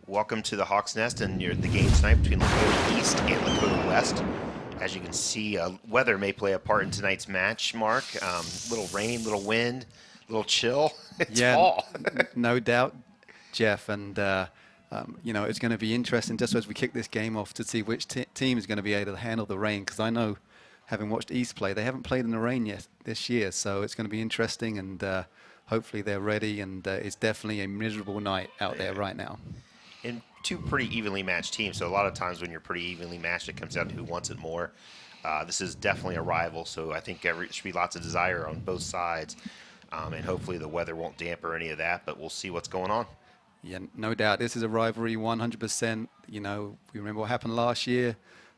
Welcome to the Hawks Nest and the game tonight between Lakota East and Lakota West. As you can see, weather may play a part in tonight's match, Mark. Little rain, little wind, little chill. It's fall. No doubt, Jeff. And, it's going to be interesting just as we kick this game off to see which team is going to be able to handle the rain. Because I know, having watched East play, they haven't played in the rain yet this year. So it's going to be interesting, and hopefully they're ready. And it's definitely a miserable night out there right now. And two pretty evenly matched teams. So a lot of times when you're pretty evenly matched, it comes down to who wants it more. This is definitely a rival, so I think there should be lots of desire on both sides. And hopefully the weather won't damper any of that, but we'll see what's going on. Yeah, no doubt. This is a rivalry 100%. We remember what happened last year.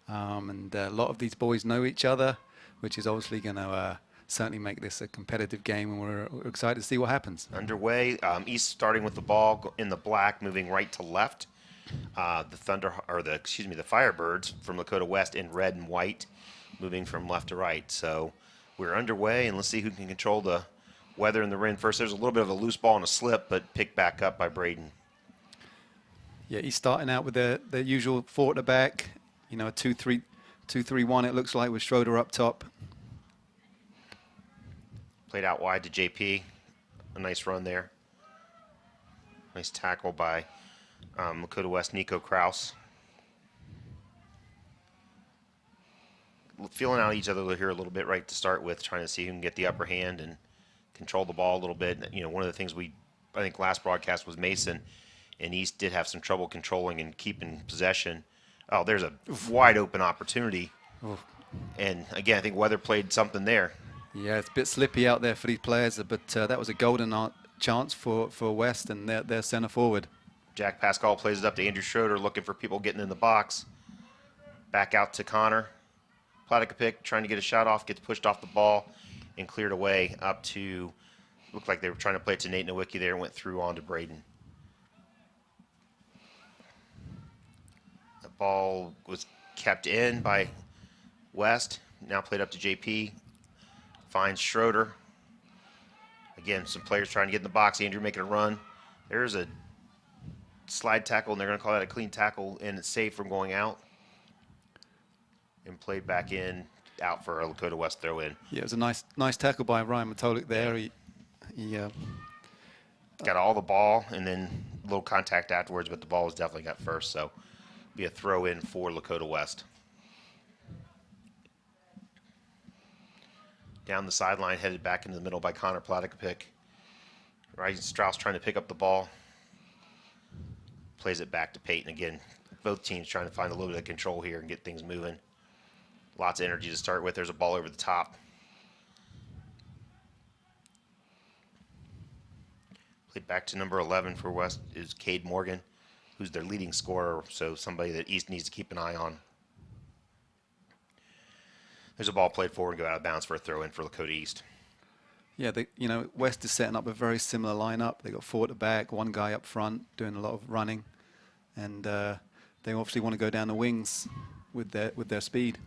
And a lot of these boys know each other, which is obviously going to certainly make this a competitive game, and we're excited to see what happens. Underway, East starting with the ball in the black, moving right to left. The Firebirds from Lakota West in red and white, moving from left to right. So we're underway, and let's see who can control the weather in the rain first. There's a little bit of a loose ball and a slip, but picked back up by Braden. Yeah, he's starting out with the usual 4 at the back. A 2-3-1. It looks like with Schroeder up top. Played out wide to JP. A nice run there. Nice tackle by Lakota West, Nico Kraus. Feeling out each other here a little bit right to start with, trying to see who can get the upper hand and control the ball a little bit. One of the things I think last broadcast was Mason, and East did have some trouble controlling and keeping possession. Oh, there's a wide open opportunity. Oof. And again, I think weather played something there. Yeah, it's a bit slippy out there for these players, but that was a golden chance for West and their center forward. Jack Pascal plays it up to Andrew Schroeder, looking for people getting in the box. Back out to Connor. Platicapik trying to get a shot off, gets pushed off the ball and cleared away up to, looked like they were trying to play it to Nate Nowicki there and went through on to Braden. The ball was kept in by West, now played up to JP. Finds Schroeder. Again, some players trying to get in the box. Andrew making a run. There's a slide tackle, and they're going to call that a clean tackle, and it's safe from going out. And played back in, out for a Lakota West throw in. Yeah, it was a nice tackle by Ryan Matolik there. He got all the ball, and then a little contact afterwards, but the ball was definitely got first, so be a throw in for Lakota West. Down the sideline, headed back into the middle by Connor Platicapik. Ryan Strauss trying to pick up the ball. Plays it back to Peyton again. Both teams trying to find a little bit of control here and get things moving. Lots of energy to start with. There's a ball over the top. Played back to number 11 for West is Cade Morgan, who's their leading scorer, so somebody that East needs to keep an eye on. There's a ball played forward and go out of bounds for a throw in for Lakota East. Yeah, West is setting up a very similar lineup. They got 4 at the back, 1 guy up front doing a lot of running, and they obviously want to go down the wings with their speed.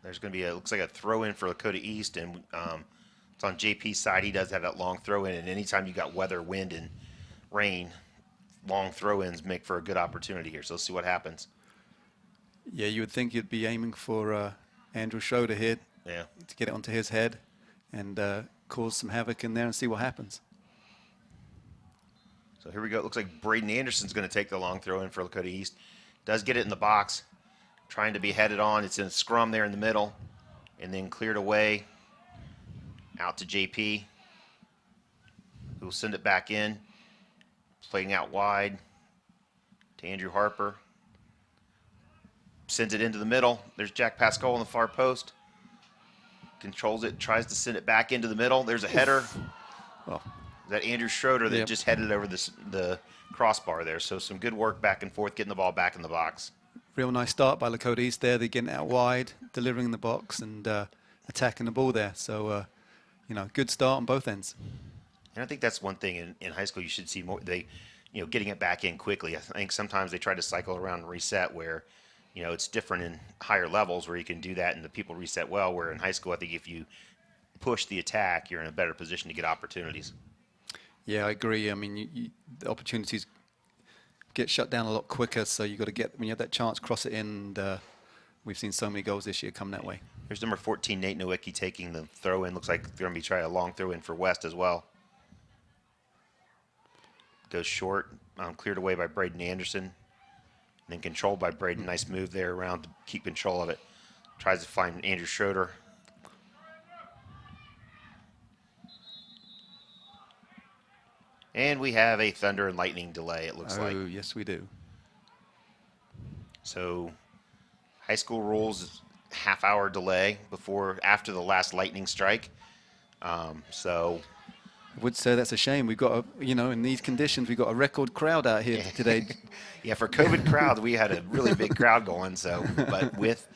There's going to be looks like a throw in for Lakota East, and it's on JP's side. He does have that long throw in, and anytime you got weather, wind, and rain, long throw ins make for a good opportunity here. So let's see what happens. Yeah, you would think you'd be aiming for Andrew Schroeder here to get it onto his head and cause some havoc in there and see what happens. So here we go. It looks like Braden Anderson's going to take the long throw in for Lakota East. Does get it in the box, trying to be headed on. It's in a scrum there in the middle, and then cleared away out to JP, who will send it back in, playing out wide to Andrew Harper. Sends it into the middle. There's Jack Pascal on the far post. Controls it, tries to send it back into the middle. There's a header. Well, that Andrew Schroeder that just headed over the crossbar there. So some good work back and forth, getting the ball back in the box. Real nice start by Lakota East there. They're getting out wide, delivering in the box, and attacking the ball there. So, good start on both ends. And I think that's one thing in high school you should see more. Getting it back in quickly. I think sometimes they try to cycle around and reset where it's different in higher levels where you can do that and the people reset well, where in high school, I think if you push the attack, you're in a better position to get opportunities. Yeah, I agree. I mean, the opportunities get shut down a lot quicker. So you got to get, when you have that chance, cross it in. And we've seen so many goals this year come that way. There's number 14, Nate Nowicki, taking the throw in. Looks like they're going to be trying a long throw in for West as well. Goes short, cleared away by Braden Anderson, and then controlled by Braden. Nice move there around to keep control of it. Tries to find Andrew Schroeder. And we have a thunder and lightning delay, it looks like. Oh, yes, we do. So high school rules, half-hour delay after the last lightning strike. So I would say that's a shame. We've got, in these conditions, we've got a record crowd out here today. Yeah, for COVID crowd, we had a really big crowd going. So, but with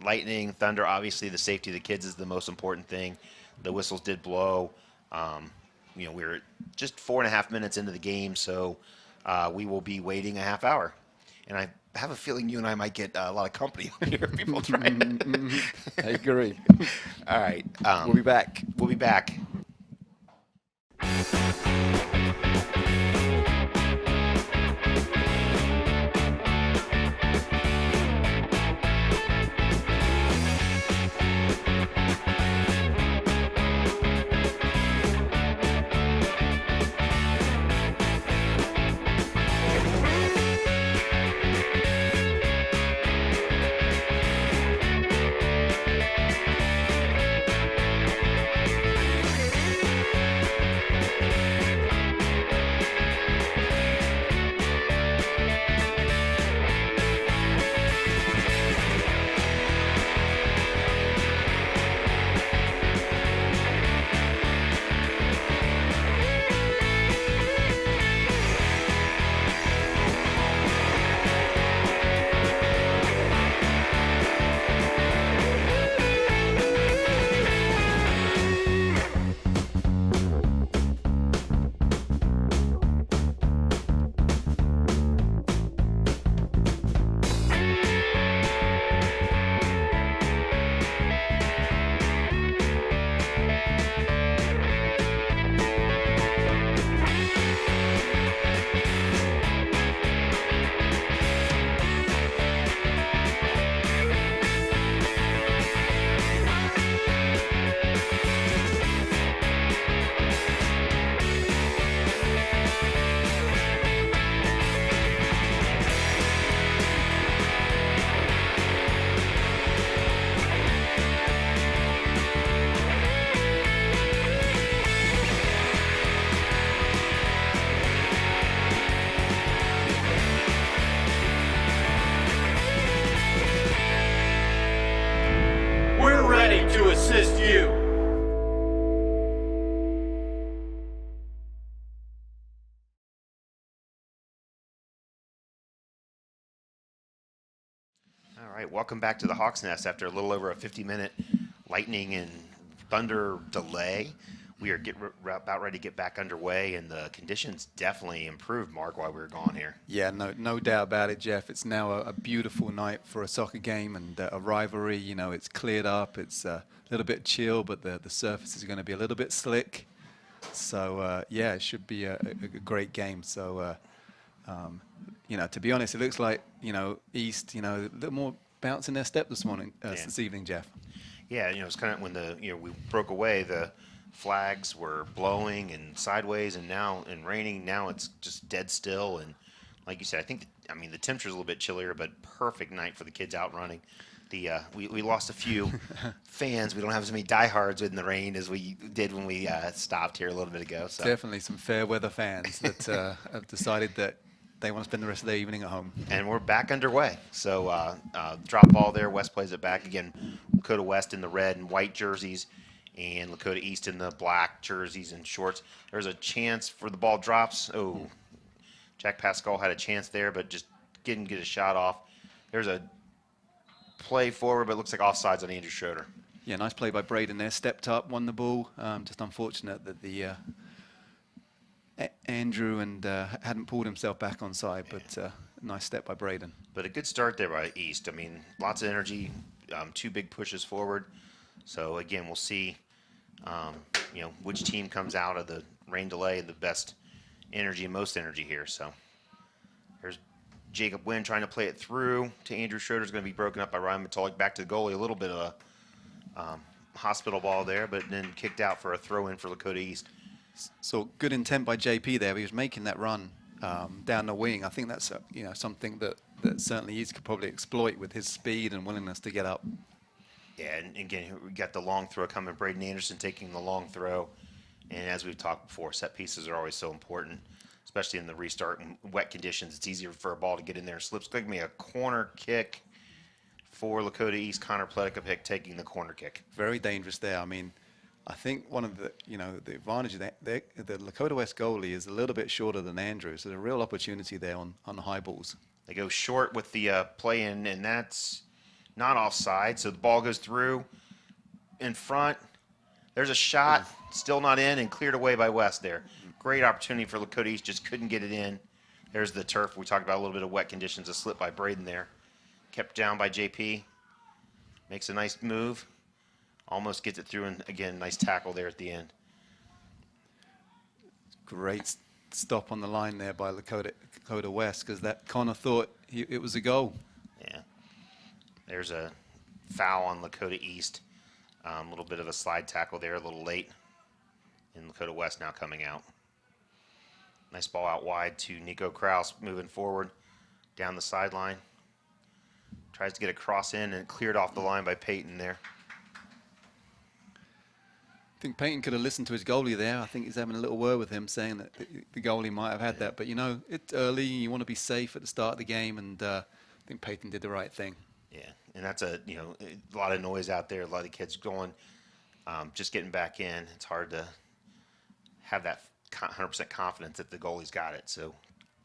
lightning, thunder, obviously the safety of the kids is the most important thing. The whistles did blow. We were just 4.5 minutes into the game, so we will be waiting a half hour. And I have a feeling you and I might get a lot of company here. People trying. I agree. All right. We'll be back. We'll be back. To assist you. All right, welcome back to the Hawks Nest after a little over a 50-minute lightning and thunder delay. We are about ready to get back underway, and the conditions definitely improved, Mark, while we were gone here. Yeah, no doubt about it, Jeff. It's now a beautiful night for a soccer game and a rivalry. It's cleared up. It's a little bit chill, but the surface is going to be a little bit slick. So, it should be a great game. So, to be honest, it looks like, East, a little more bounce in their step this evening, Jeff. Yeah, it's kind of when we broke away, the flags were blowing and sideways and raining. Now it's just dead still. And like you said, the temperature's a little bit chillier, but perfect night for the kids out running. We lost a few fans. We don't have as many diehards in the rain as we did when we stopped here a little bit ago. So. Definitely some fair weather fans that have decided that they want to spend the rest of their evening at home. And we're back underway. So drop ball there. West plays it back again. Lakota West in the red and white jerseys, and Lakota East in the black jerseys and shorts. There's a chance for the ball drops. Oh, Jack Pascal had a chance there, but just didn't get a shot off. There's a play forward, but it looks like offsides on Andrew Schroeder. Yeah, nice play by Braden there. Stepped up, won the ball. Just unfortunate that the Andrew hadn't pulled himself back on side, but nice step by Braden. But a good start there by East. Lots of energy, 2 big pushes forward. So again, we'll see, which team comes out of the rain delay the best energy and most energy here. So There's Jacob Wynn trying to play it through to Andrew Schroeder. Is going to be broken up by Ryan Matolik. Back to the goalie. A little bit of a hospital ball there, but then kicked out for a throw-in for Lakota East. So good intent by JP there. He was making that run down the wing. I think that's something that certainly East could probably exploit with his speed and willingness to get up. Yeah, and again, we got the long throw coming. Braden Anderson taking the long throw. And as we've talked before, set pieces are always so important, especially in the restart and wet conditions. It's easier for a ball to get in there. Slips. Going to be a corner kick for Lakota East. Connor Pletica taking the corner kick. Very dangerous there. I mean, I think one of the the advantages that the Lakota West goalie is a little bit shorter than Andrew. So there's a real opportunity there on the high balls. They go short with the play in, and that's not offside. So the ball goes through in front. There's a shot, still not in, and cleared away by West there. Great opportunity for Lakota East, just couldn't get it in. There's the turf. We talked about a little bit of wet conditions. A slip by Braden there. Kept down by JP. Makes a nice move. Almost gets it through, and again, nice tackle there at the end. Great stop on the line there by Lakota West, because that Connor thought it was a goal. Yeah. There's a foul on Lakota East. A little bit of a slide tackle there, a little late. And Lakota West now coming out. Nice ball out wide to Nico Kraus, moving forward down the sideline. Tries to get a cross in and cleared off the line by Peyton there. I think Peyton could have listened to his goalie there. I think he's having a little word with him, saying that the goalie might have had that. But, it's early. You want to be safe at the start of the game, and I think Peyton did the right thing. Yeah, and that's a lot of noise out there. A lot of kids going, just getting back in. It's hard to have that 100% confidence that the goalie's got it. So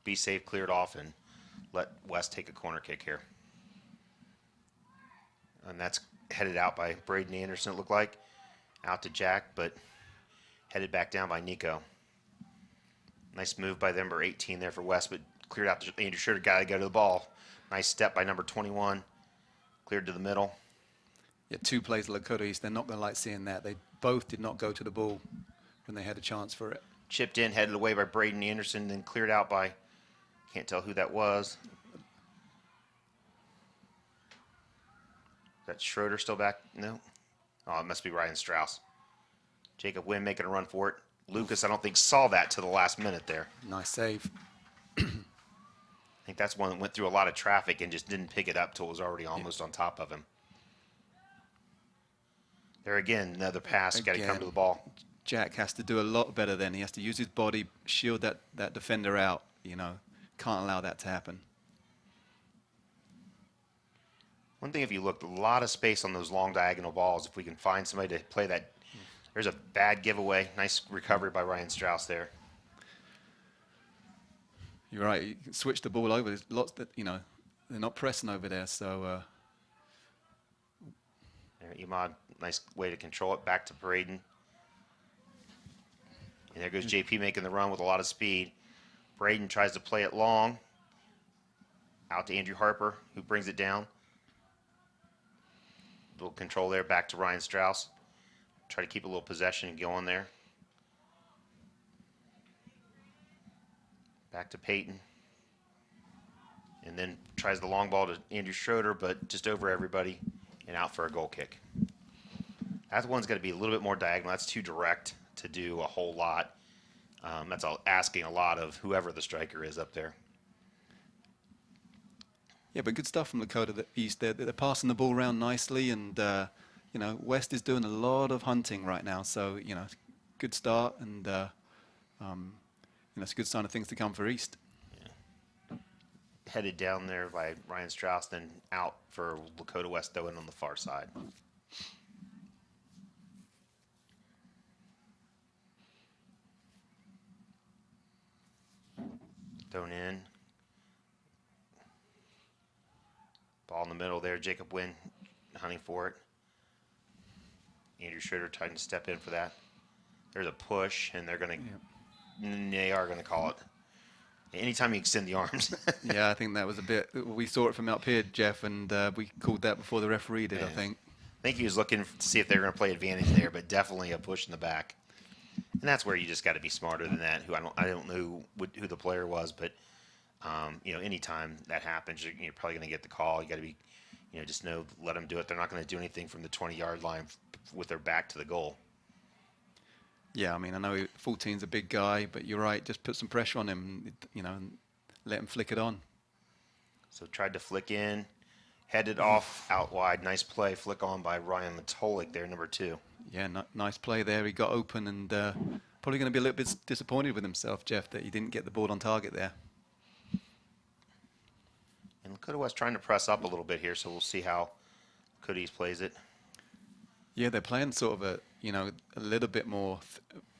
be safe, clear it off, and let West take a corner kick here. And that's headed out by Braden Anderson, it looked like. Out to Jack, but headed back down by Nico. Nice move by the number 18 there for West, but cleared out to Andrew Schroeder. Got to go to the ball. Nice step by number 21. Cleared to the middle. Yeah, two plays Lakota East. They're not going to like seeing that. They both did not go to the ball when they had a chance for it. Chipped in, headed away by Braden Anderson, then cleared out by, can't tell who that was. Is that Schroeder still back? No. Oh, it must be Ryan Strauss. Jacob Wynn making a run for it. Lucas, I don't think, saw that to the last minute there. Nice save. I think that's one that went through a lot of traffic and just didn't pick it up till it was already almost on top of him. There again, another pass. Got to come to the ball. Jack has to do a lot better then. He has to use his body, shield that defender out. Can't allow that to happen. One thing, if you look, a lot of space on those long diagonal balls. If we can find somebody to play that. There's a bad giveaway. Nice recovery by Ryan Strauss there. You're right. You can switch the ball over. There's lots that, they're not pressing over there. So there, Imad, nice way to control it. Back to Braden. And there goes JP making the run with a lot of speed. Braden tries to play it long. Out to Andrew Harper, who brings it down. Little control there, back to Ryan Strauss. Try to keep a little possession going there. Back to Peyton. And then tries the long ball to Andrew Schroeder, but just over everybody and out for a goal kick. That one's got to be a little bit more diagonal. That's too direct to do a whole lot. That's asking a lot of whoever the striker is up there. Yeah, but good stuff from Lakota East. They're passing the ball around nicely, and West is doing a lot of hunting right now. So good start, and it's a good sign of things to come for East. Yeah. Headed down there by Ryan Strauss, then out for Lakota West, though, in on the far side. Thrown in. Ball in the middle there. Jacob Wynn hunting for it. Andrew Schroeder trying to step in for that. There's a push, and they're going to, they are going to call it. Anytime you extend the arms. Yeah, I think that was a bit, we saw it from up here, Jeff, and we called that before the referee did, Yeah. I think. I think he was looking to see if they were going to play advantage there, but definitely a push in the back. And that's where you just got to be smarter than that. I don't know who the player was, but Anytime that happens, you're probably going to get the call. You got to be, just let them do it. They're not going to do anything from the 20-yard line with their back to the goal. Yeah, I mean, I know 14's a big guy, but you're right. Just put some pressure on him, and let him flick it on. So tried to flick in, headed off out wide. Nice play, flick on by Ryan Matolik there, number 2. Yeah, nice play there. He got open and probably going to be a little bit disappointed with himself, Jeff, that he didn't get the ball on target there. And Lakota West trying to press up a little bit here, so we'll see how Lakota East plays it. Yeah, they're playing sort of a little bit more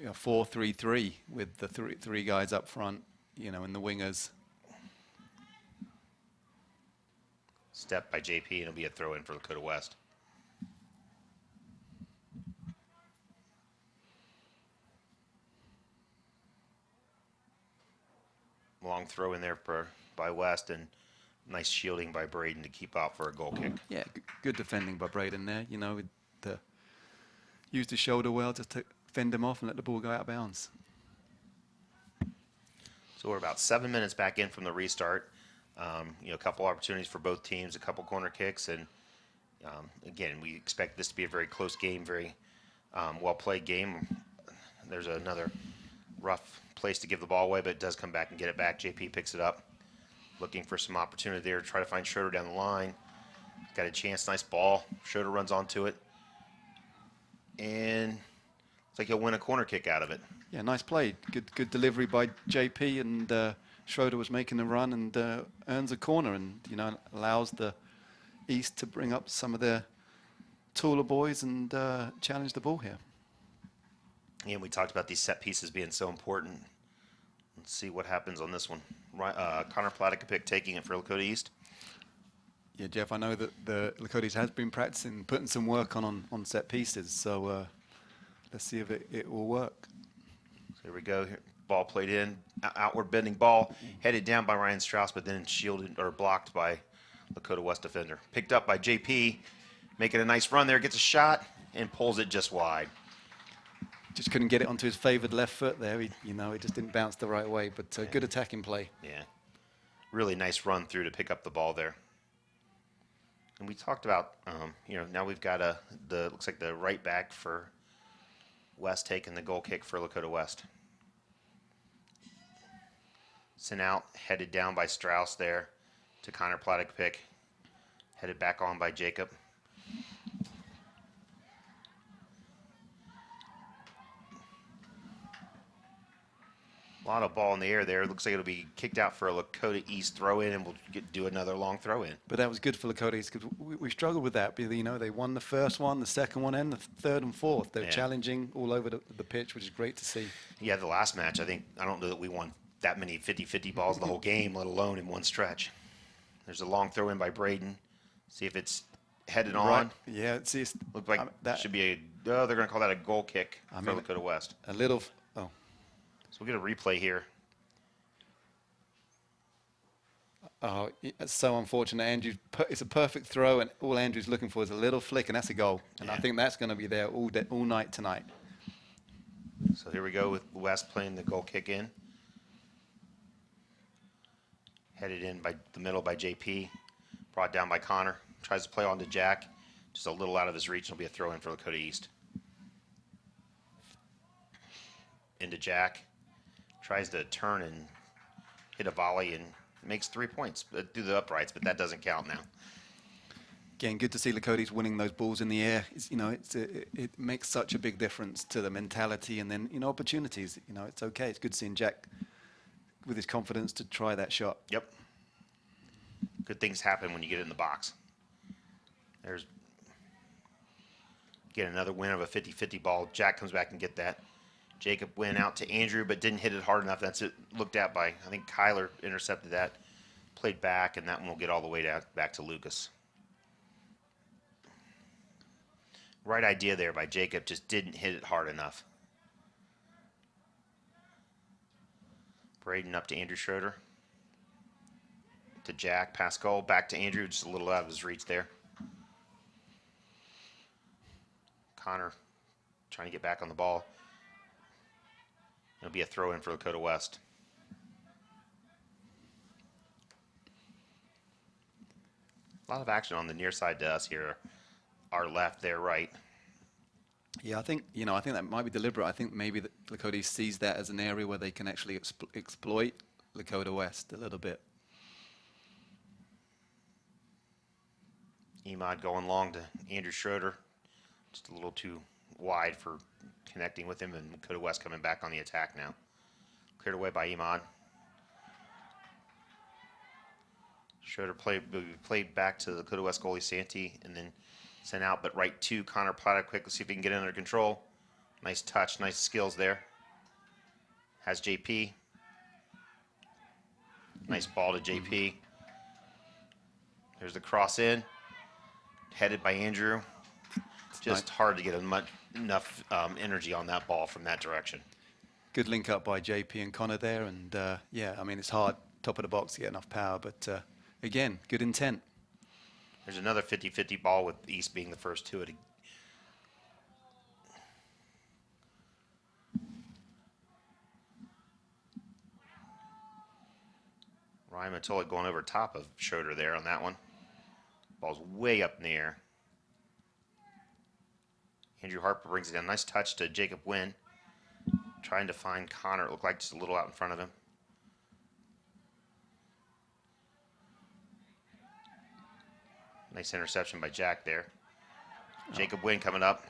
4-3-3 with the three guys up front, and the wingers. Step by JP, and it'll be a throw in for Lakota West. Long throw in there by West, and nice shielding by Braden to keep out for a goal kick. Yeah, good defending by Braden there. Used his shoulder well just to fend him off and let the ball go out of bounds. So we're about 7 minutes back in from the restart. A couple opportunities for both teams, a couple corner kicks, and again, we expect this to be a very close game, very well-played game. There's another rough place to give the ball away, but it does come back and get it back. JP picks it up, looking for some opportunity there, try to find Schroeder down the line. Got a chance, nice ball. Schroeder runs onto it, and looks like he'll win a corner kick out of it. Yeah, nice play. Good delivery by JP, and Schroeder was making the run and earns a corner, and allows the East to bring up some of their taller boys and challenge the ball here. And we talked about these set pieces being so important. Let's see what happens on this one. Connor Platikapic taking it for Lakota East. Yeah, Jeff, I know that the Lakota East has been practicing, putting some work on set pieces, so let's see if it will work. So here we go. Ball played in, outward bending ball, headed down by Ryan Strauss, but then shielded or blocked by Lakota West defender. Picked up by JP, making a nice run there, gets a shot, and pulls it just wide. Just couldn't get it onto his favored left foot there. It just didn't bounce the right way, but good attacking play. Yeah, really nice run through to pick up the ball there. And we talked about, now we've got looks like the right back for West taking the goal kick for Lakota West. Sent out, headed down by Strauss there to Connor Platikapic. Headed back on by Jacob. A lot of ball in the air there. Looks like it'll be kicked out for a Lakota East throw-in, and we'll do another long throw-in. But that was good for Lakota East because we struggled with that. They won the first one, the second one, and the third and fourth. They're challenging all over the pitch, which is great to see. Yeah, the last match, I don't know that we won that many 50-50 balls the whole game, let alone in one stretch. There's a long throw-in by Braden. See if it's headed on. Right. Yeah, Looks like that should be they're going to call that a goal kick for Lakota West. A little. So we'll get a replay here. Oh, it's so unfortunate. Andrew, it's a perfect throw, and all Andrew's looking for is a little flick, and that's a goal. And I think that's going to be there all night tonight. So here we go with West playing the goal kick in. Headed in by the middle by JP. Brought down by Connor. Tries to play on to Jack. Just a little out of his reach. It'll be a throw in for Lakota East. Into Jack. Tries to turn and hit a volley and makes 3 points through the uprights, but that doesn't count now. Again, good to see Lakota East winning those balls in the air. It makes such a big difference to the mentality and then opportunities. It's okay. It's good seeing Jack with his confidence to try that shot. Yep. Good things happen when you get in the box. There's again another win of a 50-50 ball. Jack comes back and get that. Jacob went out to Andrew, but didn't hit it hard enough. That's it. Looked at by, I think Kyler intercepted that, played back, and that one will get all the way back to Lucas. Right idea there by Jacob, just didn't hit it hard enough. Braden up to Andrew Schroeder. To Jack, pass goal, back to Andrew, just a little out of his reach there. Connor trying to get back on the ball. It'll be a throw-in for Lakota West. A lot of action on the near side to us here. Our left, their right. Yeah, I think that might be deliberate. I think maybe that Lakota East sees that as an area where they can actually exploit Lakota West a little bit. Emad going long to Andrew Schroeder. Just a little too wide for connecting with him, and Lakota West coming back on the attack now. Cleared away by Emad. Schroeder played back to the Lakota West goalie Santee, and then sent out, but right to Connor Plata quick. Let's see if he can get it under control. Nice touch, nice skills there. Has JP. Nice ball to JP. There's the cross in. Headed by Andrew. Just hard to get enough energy on that ball from that direction. Good link up by JP and Connor there. And yeah, I mean, it's hard, top of the box, to get enough power. But again, good intent. There's another 50-50 ball with East being the first to it. Ryan Matolik going over top of Schroeder there on that one. Ball's way up in the air. Andrew Harper brings it down. Nice touch to Jacob Wynn. Trying to find Connor. It looked like just a little out in front of him. Nice interception by Jack there. Jacob Wynn coming up.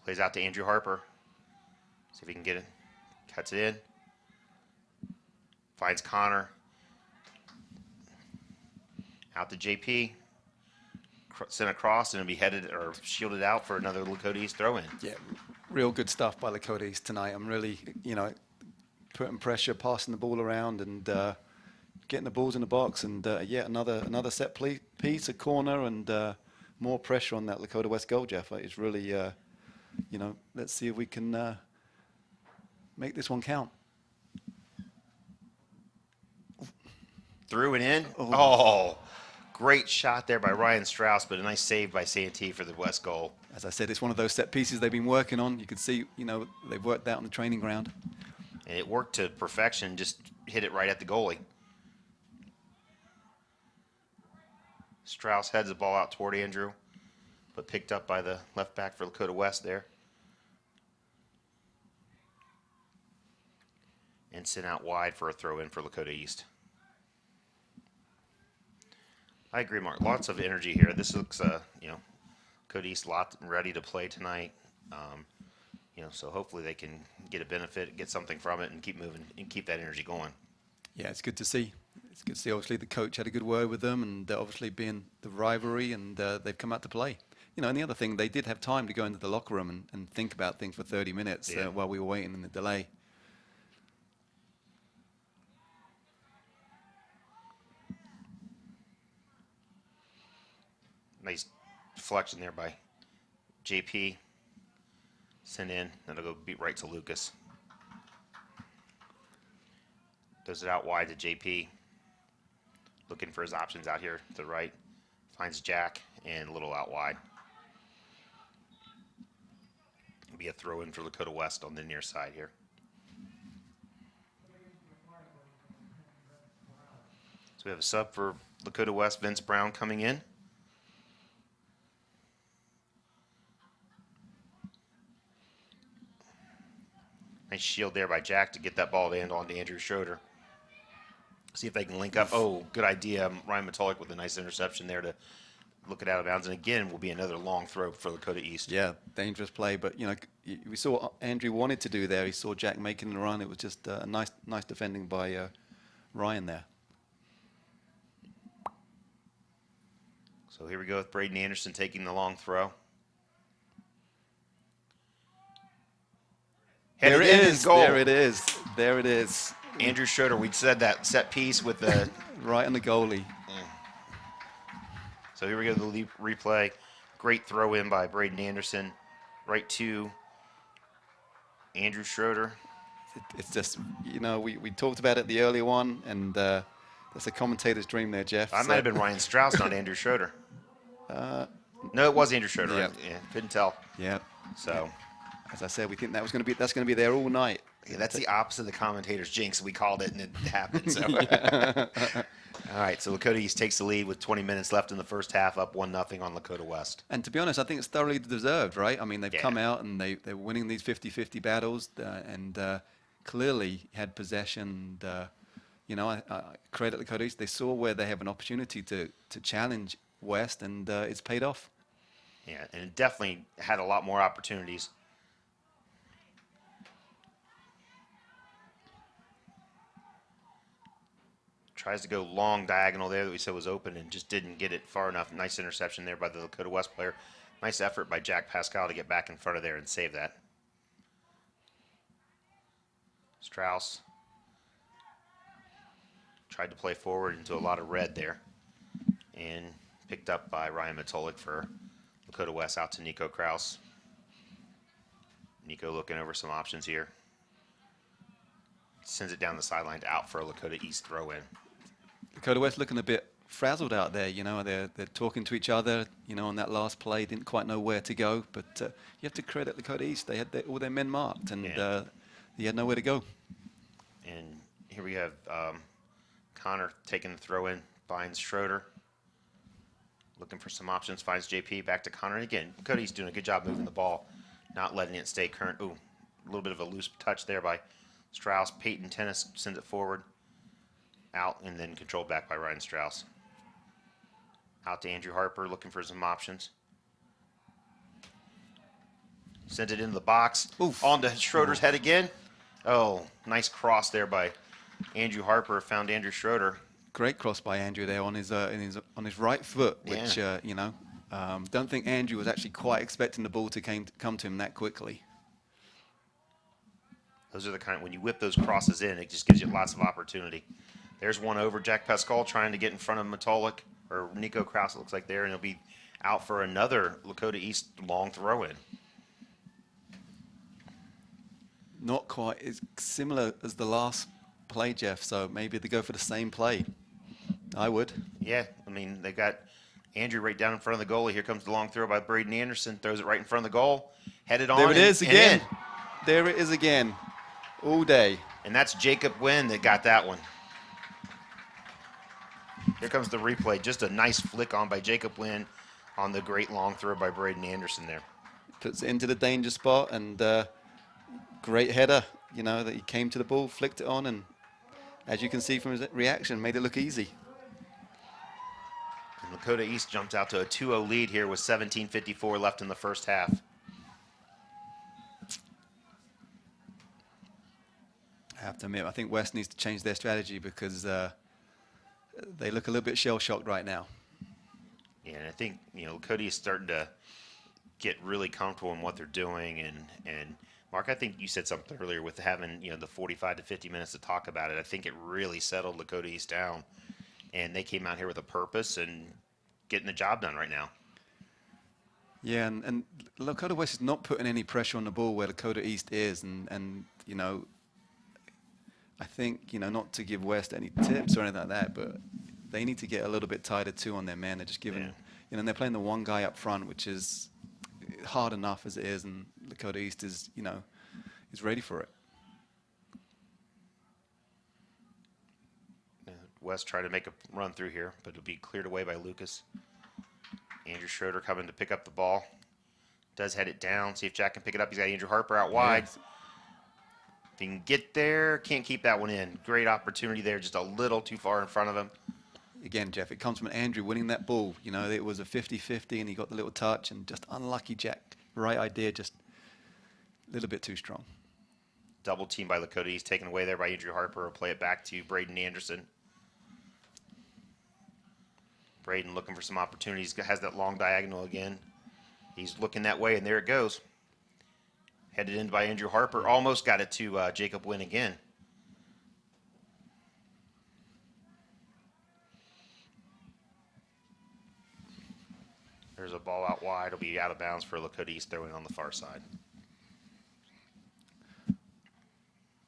Plays out to Andrew Harper. See if he can get it. Cuts it in. Finds Connor. Out to JP. Sent across, and it'll be headed or shielded out for another Lakota East throw-in. Yeah, real good stuff by Lakota East tonight. I'm really, putting pressure, passing the ball around, and getting the balls in the box. And yeah, another set piece, a corner, and more pressure on that Lakota West goal, Jeff. It's really, let's see if we can make this one count. Through and in. Oh, great shot there by Ryan Strauss, but a nice save by Santee for the West goal. As I said, it's one of those set pieces they've been working on. You can see, they've worked out on the training ground. And it worked to perfection, just hit it right at the goalie. Strauss heads the ball out toward Andrew, but picked up by the left back for Lakota West there. And sent out wide for a throw-in for Lakota East. I agree, Mark. Lots of energy here. This looks, Lakota East lot ready to play tonight. So hopefully they can get a benefit, get something from it, and keep moving and keep that energy going. Yeah, it's good to see. It's good to see. Obviously, the coach had a good word with them, and obviously being the rivalry, and they've come out to play. And the other thing, they did have time to go into the locker room and think about things for 30 minutes while we were waiting in the delay. Nice deflection there by JP. Send in, then it'll go beat right to Lucas. Does it out wide to JP. Looking for his options out here to the right. Finds Jack and a little out wide. It'll be a throw in for Lakota West on the near side here. So we have a sub for Lakota West, Vince Brown coming in. Nice shield there by Jack to get that ball to end on to Andrew Schroeder. See if they can link up. Oh, good idea. Ryan Matolik with a nice interception there to look it out of bounds. And again, will be another long throw for Lakota East. Yeah, dangerous play. But, we saw what Andrew wanted to do there. He saw Jack making the run. It was just a nice defending by Ryan there. So here we go with Braden Anderson taking the long throw. There it is. There it is. There it is. Andrew Schroeder, we said that set piece with the... right on the goalie. So here we go to the replay. Great throw in by Braden Anderson. Right to Andrew Schroeder. It's just, we talked about it the earlier one, and that's a commentator's dream there, Jeff. I might have been Ryan Strauss, not Andrew Schroeder. No, it was Andrew Schroeder. Yeah. Right? Yeah, couldn't tell. Yeah. So... As I said, we think that's going to be there all night. Yeah, that's the opposite of the commentator's jinx. We called it, and it happened. So. All right, so Lakota East takes the lead with 20 minutes left in the first half, up 1-0 on Lakota West. And to be honest, I think it's thoroughly deserved, right? I mean, they've Yeah. come out and they're winning these 50-50 battles and clearly had possession. I credit Lakota East. They saw where they have an opportunity to challenge West, and it's paid off. Yeah, and it definitely had a lot more opportunities. Tries to go long diagonal there that we said was open and just didn't get it far enough. Nice interception there by the Lakota West player. Nice effort by Jack Pascal to get back in front of there and save that. Strauss tried to play forward into a lot of red there and picked up by Ryan Matolik for Lakota West out to Nico Kraus. Nico looking over some options here. Sends it down the sideline to out for a Lakota East throw in. Dakota West looking a bit frazzled out there. They're talking to each other. On that last play, didn't quite know where to go. But you have to credit Dakota East. They had all their men marked, and they had nowhere to go. And here we have Connor taking the throw in, finds Schroeder. Looking for some options, finds JP, back to Connor. And again, Dakota East doing a good job moving the ball, not letting it stay current. Ooh, a little bit of a loose touch there by Strauss. Peyton Tennis sends it forward. Out and then controlled back by Ryan Strauss. Out to Andrew Harper looking for some options. Sent it into the box. Oof. On to Schroeder's head again. Oh, nice cross there by Andrew Harper. Found Andrew Schroeder. Great cross by Andrew there on his right foot, which don't think Andrew was actually quite expecting the ball to come to him that quickly. Those are the kind when you whip those crosses in, it just gives you lots of opportunity. There's one over. Jack Pascal trying to get in front of Matolik, or Nico Kraus, it looks like there, and he'll be out for another Lakota East long throw in. Not quite as similar as the last play, Jeff, so maybe they go for the same play. I would. Yeah, I mean, they got Andrew right down in front of the goalie. Here comes the long throw by Braden Anderson. Throws it right in front of the goal. Headed on. There it is and again. in. There it is again. All day. And that's Jacob Wynn that got that one. Here comes the replay. Just a nice flick on by Jacob Wynn on the great long throw by Braden Anderson there. Puts it into the danger spot, and great header. That he came to the ball, flicked it on, and as you can see from his reaction, made it look easy. And Lakota East jumps out to a 2-0 lead here with 17:54 left in the first half. I have to admit, I think West needs to change their strategy because they look a little bit shell-shocked right now. Yeah, and I think, Lakota is starting to get really comfortable in what they're doing. And Mark, I think you said something earlier with having, the 45 to 50 minutes to talk about it. I think it really settled Lakota East down. And they came out here with a purpose and getting the job done right now. Yeah, and Lakota West is not putting any pressure on the ball where Lakota East is. And I think, not to give West any tips or anything like that, but they need to get a little bit tighter too on their man. They're just giving, and they're playing the one guy up front, which is hard enough as it is, and Lakota East is, is ready for it. West trying to make a run through here, but it'll be cleared away by Lucas. Andrew Schroeder coming to pick up the ball. Does head it down. See if Jack can pick it up. He's got Andrew Harper out wide. Yes. If he can get there, can't keep that one in. Great opportunity there, just a little too far in front of him. Again, Jeff, it comes from Andrew winning that ball. It was a 50-50, and he got the little touch, and just unlucky Jack. Right idea, just a little bit too strong. Double team by Lakota. He's taken away there by Andrew Harper. Will play it back to Braden Anderson. Braden looking for some opportunities. Has that long diagonal again. He's looking that way, and there it goes. Headed in by Andrew Harper. Almost got it to Jacob Wynn again. There's a ball out wide. It'll be out of bounds for Lakota East throwing on the far side.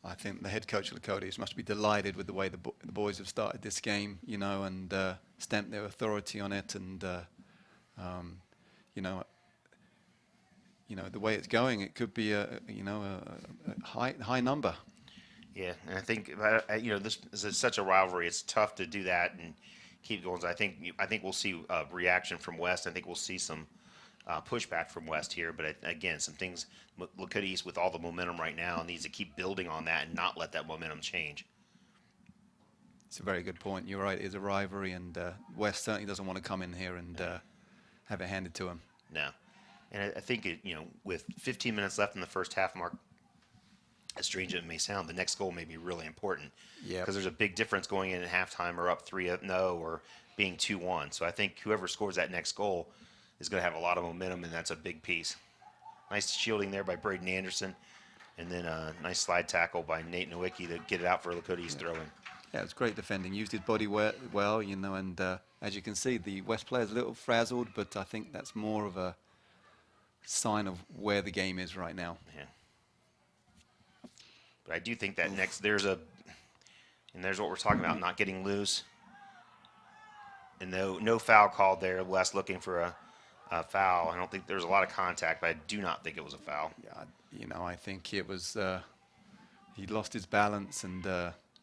I think the head coach of Lakota East must be delighted with the way the boys have started this game, and stamped their authority on it. And, you know, the way it's going, it could be a high number. Yeah, and I think you know, this is such a rivalry. It's tough to do that and keep going. So I think we'll see a reaction from West. I think we'll see some pushback from West here. But again, some things Lakota East with all the momentum right now needs to keep building on that and not let that momentum change. It's a very good point. You're right. It is a rivalry, and West certainly doesn't want to come in here and have it handed to him. No, and I think you know, with 15 minutes left in the first half, Mark, as strange as it may sound, the next goal may be really important. Yeah. Because there's a big difference going in at halftime or up 3-0 or being 2-1. So I think whoever scores that next goal is going to have a lot of momentum, and that's a big piece. Nice shielding there by Braden Anderson, and then a nice slide tackle by Nate Nowicki to get it out for Lakota East throw-in. Yeah, it was great defending. Used his body well, you know, and as you can see, the West player's a little frazzled, but I think that's more of a sign of where the game is right now. Yeah. But I do think that there's what we're talking about, not getting loose. And no foul called there. West looking for a foul. I don't think there's a lot of contact, but I do not think it was a foul. Yeah, you know, I think it was, he lost his balance and...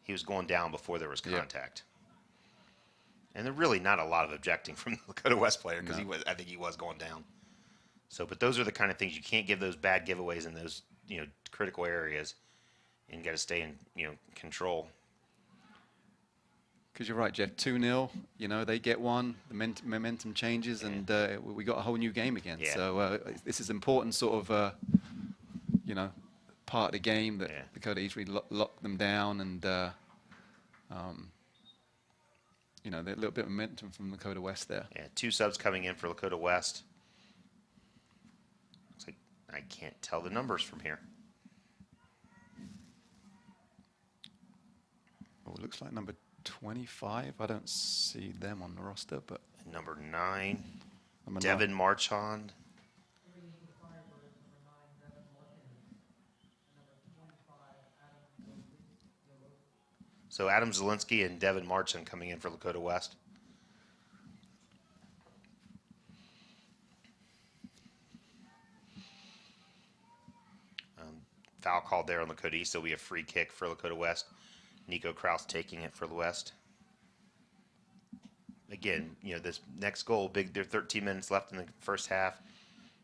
he was going down before there was contact. Yep. And there's really not a lot of objecting from the Lakota West player because I think he was going down. So, but those are the kind of things you can't give those bad giveaways in those, you know, critical areas, and you got to stay in, you know, control. Because you're right, Jeff. 2-0. You know, they get one. The momentum changes, and we got a whole new game again. Yeah. So this is important, sort of, you know, part of the game that Lakota East really locked them down, and you know, a little bit of momentum from Lakota West there. Yeah, 2 subs coming in for Lakota West. Looks like I can't tell the numbers from here. Oh, it looks like number 25. I don't see them on the roster, but Number 9, number Devin 9. Marchand. So Adam Zielinski and Devin Marchand coming in for Lakota West. Foul called there on Lakota East, so we have free kick for Lakota West. Nico Kraus taking it for the West. Again, you know, this next goal, big. There are 13 minutes left in the first half.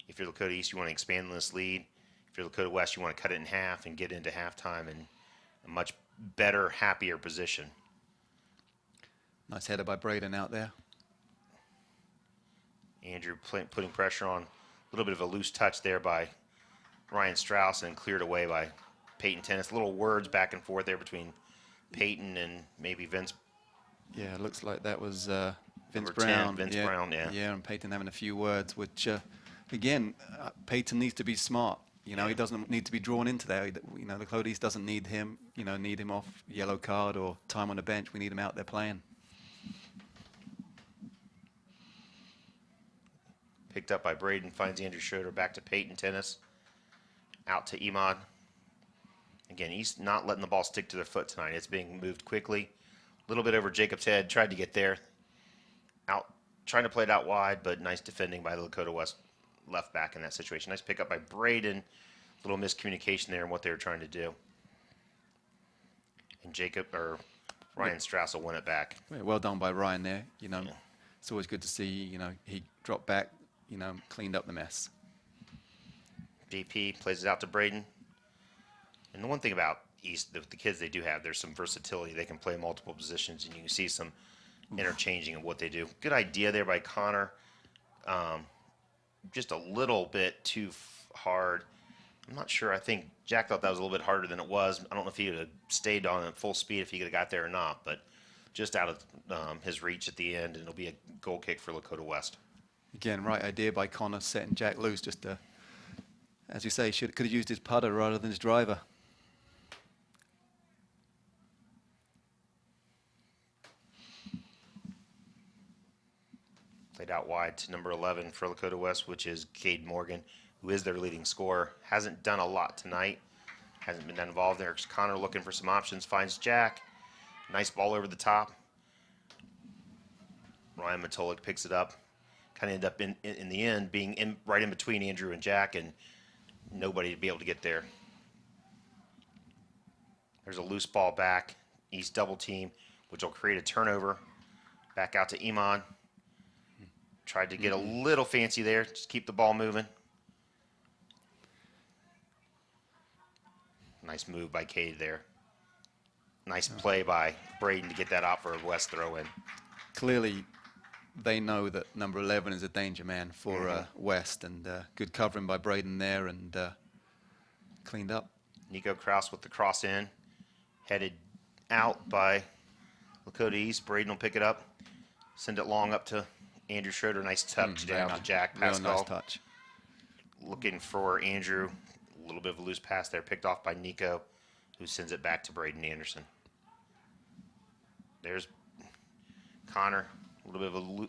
If you're Lakota East, you want to expand on this lead. If you're Lakota West, you want to cut it in half and get into halftime in a much better, happier position. Nice header by Braden out there. Andrew putting pressure on. A little bit of a loose touch there by Ryan Strauss and cleared away by Peyton Tennis. Little words back and forth there between Peyton and maybe Vince. Yeah, it looks like that was Vince Number Brown. 10, Vince Brown, yeah. Yeah, and Peyton having a few words, which, again, Peyton needs to be smart. You know, he doesn't need to be drawn into there. You know, the Lakota East doesn't need him, you know, need him off yellow card or time on the bench. We need him out there playing. Picked up by Braden, finds Andrew Schroeder, back to Peyton Tennis. Out to Emad. Again, East not letting the ball stick to their foot tonight. It's being moved quickly. A little bit over Jacob's head, tried to get there. Out, trying to play it out wide, but nice defending by the Lakota West left back in that situation. Nice pickup by Braden. Little miscommunication there in what they were trying to do. And Ryan Strauss will win it back. Yeah, well done by Ryan there. You know, it's always good to see, you know, he dropped back, you know, cleaned up the mess. JP plays it out to Braden. And the one thing about East, the kids they do have, there's some versatility. They can play multiple positions, and you can see some interchanging of what they do. Good idea there by Connor. Just a little bit too hard. I'm not sure. I think Jack thought that was a little bit harder than it was. I don't know if he would have stayed on at full speed if he could have got there or not, but just out of his reach at the end, and it'll be a goal kick for Lakota West. Again, right idea by Connor, setting Jack loose. Just, as you say, could have used his putter rather than his driver. Played out wide to number 11 for Lakota West, which is Cade Morgan, who is their leading scorer. Hasn't done a lot tonight. Hasn't been that involved there. Connor looking for some options. Finds Jack. Nice ball over the top. Ryan Matolik picks it up. kind of end up in the end being right in between Andrew and Jack, and nobody to be able to get there. There's a loose ball back. East double team, which will create a turnover. Back out to Iman. Tried to get a little fancy there. Just keep the ball moving. Nice move by Cade there. Nice play by Braden to get that out for a West throw in. Clearly, they know that number 11 is a danger man for West, and good covering by Braden there, and cleaned up. Nico Kraus with the cross in. Headed out by Lakota East. Braden will pick it up. Send it long up to Andrew Schroeder. Nice touch down to Jack Real Pascal. nice touch. Looking for Andrew. A little bit of a loose pass there. Picked off by Nico, who sends it back to Braden Anderson. There's Connor. A little bit of a,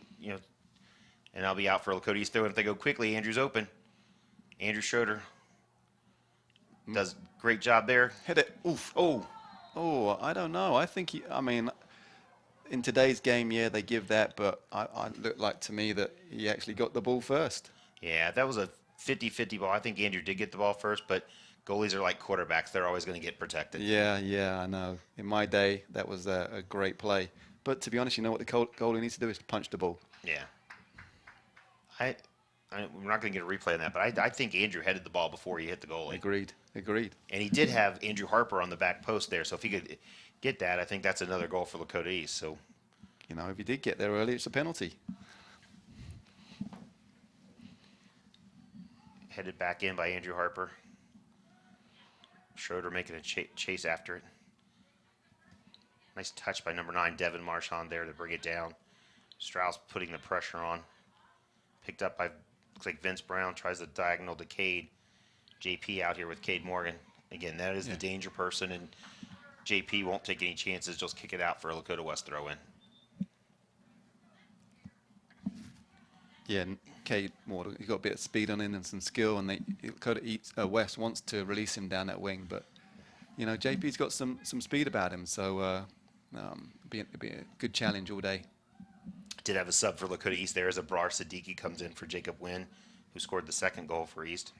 and I'll be out for Lakota East throw. And if they go quickly, Andrew's open. Andrew Schroeder does a great job there. Hit it. Oof. Oh, I don't know. I think in today's game, yeah, they give that, but I looked like to me that he actually got the ball first. Yeah, that was a 50-50 ball. I think Andrew did get the ball first, but goalies are like quarterbacks. They're always going to get protected. Yeah, I know. In my day, that was a great play. But to be honest, you know what the goalie needs to do is punch the ball. Yeah. We're not going to get a replay on that, but I think Andrew headed the ball before he hit the goalie. Agreed. And he did have Andrew Harper on the back post there, so if he could get that, I think that's another goal for Lakota East. So, if he did get there early, it's a penalty. headed back in by Andrew Harper. Schroeder making a chase after it. Nice touch by number 9, Devin Marchand there to bring it down. Strauss putting the pressure on. Picked up by, looks like Vince Brown, tries the diagonal to Cade. JP out here with Cade Morgan. Again, that is the danger person, and JP won't take any chances, just kick it out for a Lakota West throw in. Yeah, Cade Morgan, he's got a bit of speed on him and some skill, and Lakota West wants to release him down that wing, but JP's got some speed about him, so be a good challenge all day. Did have a sub for Lakota East there as Abrar Siddiqui comes in for Jacob Wynn, who scored the second goal for East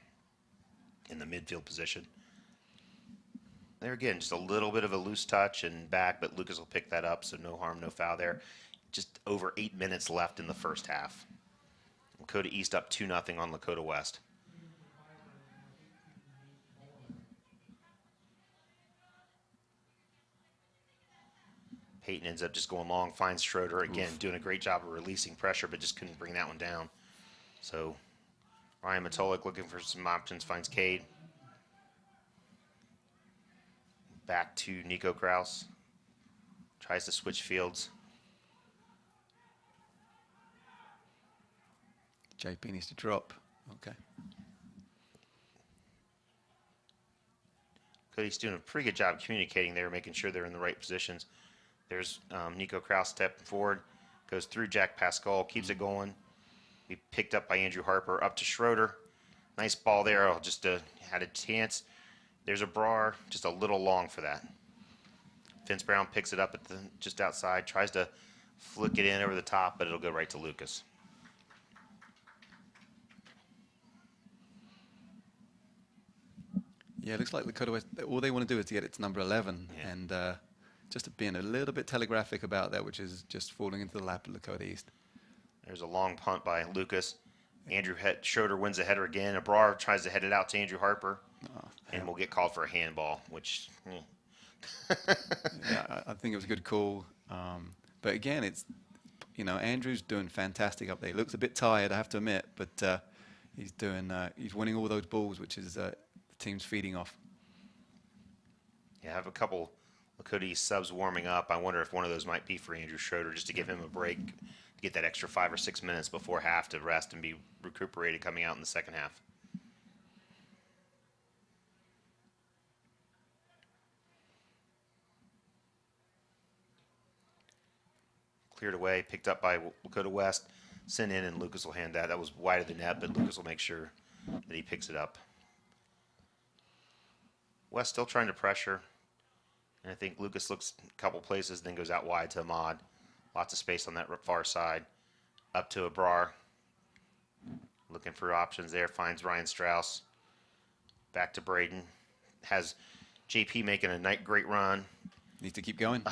in the midfield position. There again, just a little bit of a loose touch and back, but Lucas will pick that up, so no harm, no foul there. Just over 8 minutes left in the first half. Lakota East up 2-0 on Lakota West. Peyton ends up just going long, finds Schroeder again, doing a great job of releasing pressure, but just couldn't bring that one down. So Ryan Matolik looking for some options, finds Cade. Back to Nico Kraus. Tries to switch fields. JP needs to drop. Okay. Cody's doing a pretty good job communicating there, making sure they're in the right positions. There's Nico Kraus stepping forward, goes through Jack Pascal, keeps it going. Be picked up by Andrew Harper, up to Schroeder. Nice ball there. Oh, just had a chance. There's a Brar, just a little long for that. Vince Brown picks it up at just outside, tries to flick it in over the top, but it'll go right to Lucas. Yeah, it looks like Lakota West, all they want to do is to get it to number 11, and just being a little bit telegraphic about that, which is just falling into the lap of Lakota East. There's a long punt by Lucas. Schroeder wins the header again. Abrar tries to head it out to Andrew Harper, and we'll get called for a handball, which... Yeah, I think it was a good call. But again, it's, Andrew's doing fantastic up there. He looks a bit tired, I have to admit, but he's winning all those balls, which is the team's feeding off. Yeah, I have a couple Lakota East subs warming up. I wonder if one of those might be for Andrew Schroeder, just to give him a break, to get that extra 5 or 6 minutes before half to rest and be recuperated coming out in the second half. Cleared away, picked up by Lakota West, sent in, and Lucas will hand that. That was wide of the net, but Lucas will make sure that he picks it up. West still trying to pressure, and I think Lucas looks a couple places, then goes out wide to Ahmad. Lots of space on that far side. Up to Abrar. Looking for options there. Finds Ryan Strauss. Back to Braden. Has JP making a great run. Need to keep going.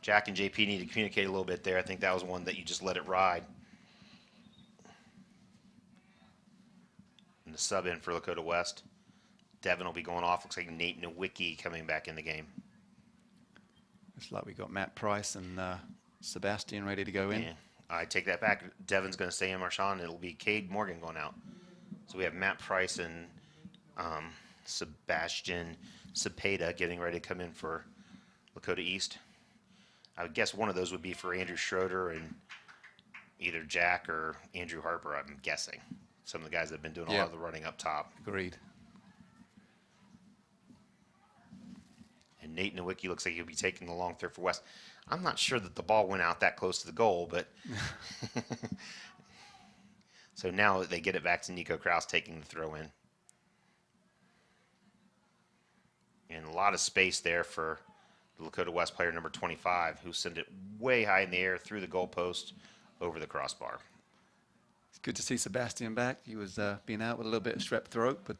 Jack and JP need to communicate a little bit there. I think that was one that you just let it ride. And the sub in for Lakota West. Devin will be going off. Looks like Nate Nowicki coming back in the game. Looks like we got Matt Price and Sebastian ready to go in. Yeah, I take that back. Devin's going to stay in Marshawn. It'll be Cade Morgan going out. So we have Matt Price and Sebastian Cepeda getting ready to come in for Lakota East. I would guess one of those would be for Andrew Schroeder and either Jack or Andrew Harper, I'm guessing. Some of the guys that have been doing a lot of the running up top. Agreed. And Nate Nowicki looks like he'll be taking the long throw for West. I'm not sure that the ball went out that close to the goal, but so now they get it back to Nico Kraus taking the throw in. And a lot of space there for the Lakota West player number 25, who sent it way high in the air through the goalpost over the crossbar. It's good to see Sebastian back. He was being out with a little bit of strep throat, but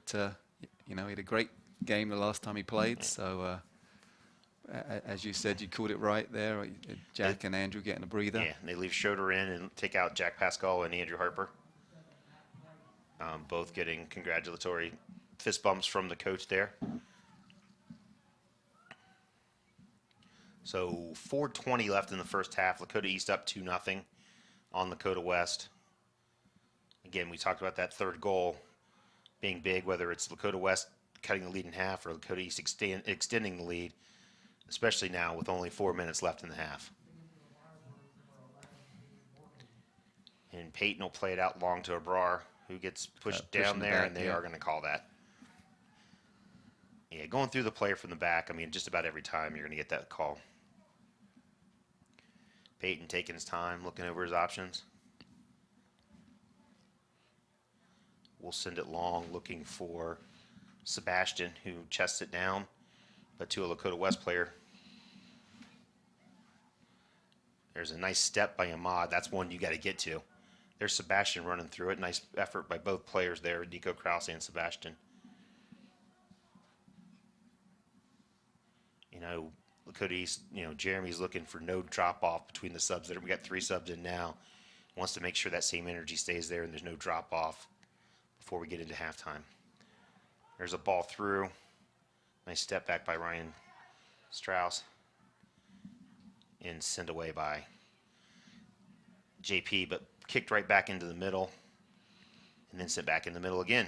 you know, he had a great game the last time he played. So as you said, you called it right there. Jack and Andrew getting a breather. Yeah, they leave Schroeder in and take out Jack Pascal and Andrew Harper. Both getting congratulatory fist bumps from the coach there. So 4:20 left in the first half. Lakota East up 2-0 on Lakota West. Again, we talked about that third goal being big, whether it's Lakota West cutting the lead in half or Lakota East extending the lead, especially now with only 4 minutes left in the half. And Peyton will play it out long to Abrar, who gets pushed down there, and they are going to call that. Yeah, going through the player from the back, I mean, just about every time you're going to get that call. Peyton taking his time, looking over his options. We'll send it long, looking for Sebastian, who chests it down, but to a Lakota West player. There's a nice step by Ahmad. That's one you got to get to. There's Sebastian running through it. Nice effort by both players there, Nico Kraus and Sebastian. You know, Lakota East, you know, Jeremy's looking for no drop-off between the subs. We got 3 subs in now. Wants to make sure that same energy stays there and there's no drop-off before we get into halftime. There's a ball through. Nice step back by Ryan Strauss. And sent away by JP, but kicked right back into the middle. And then sent back in the middle again.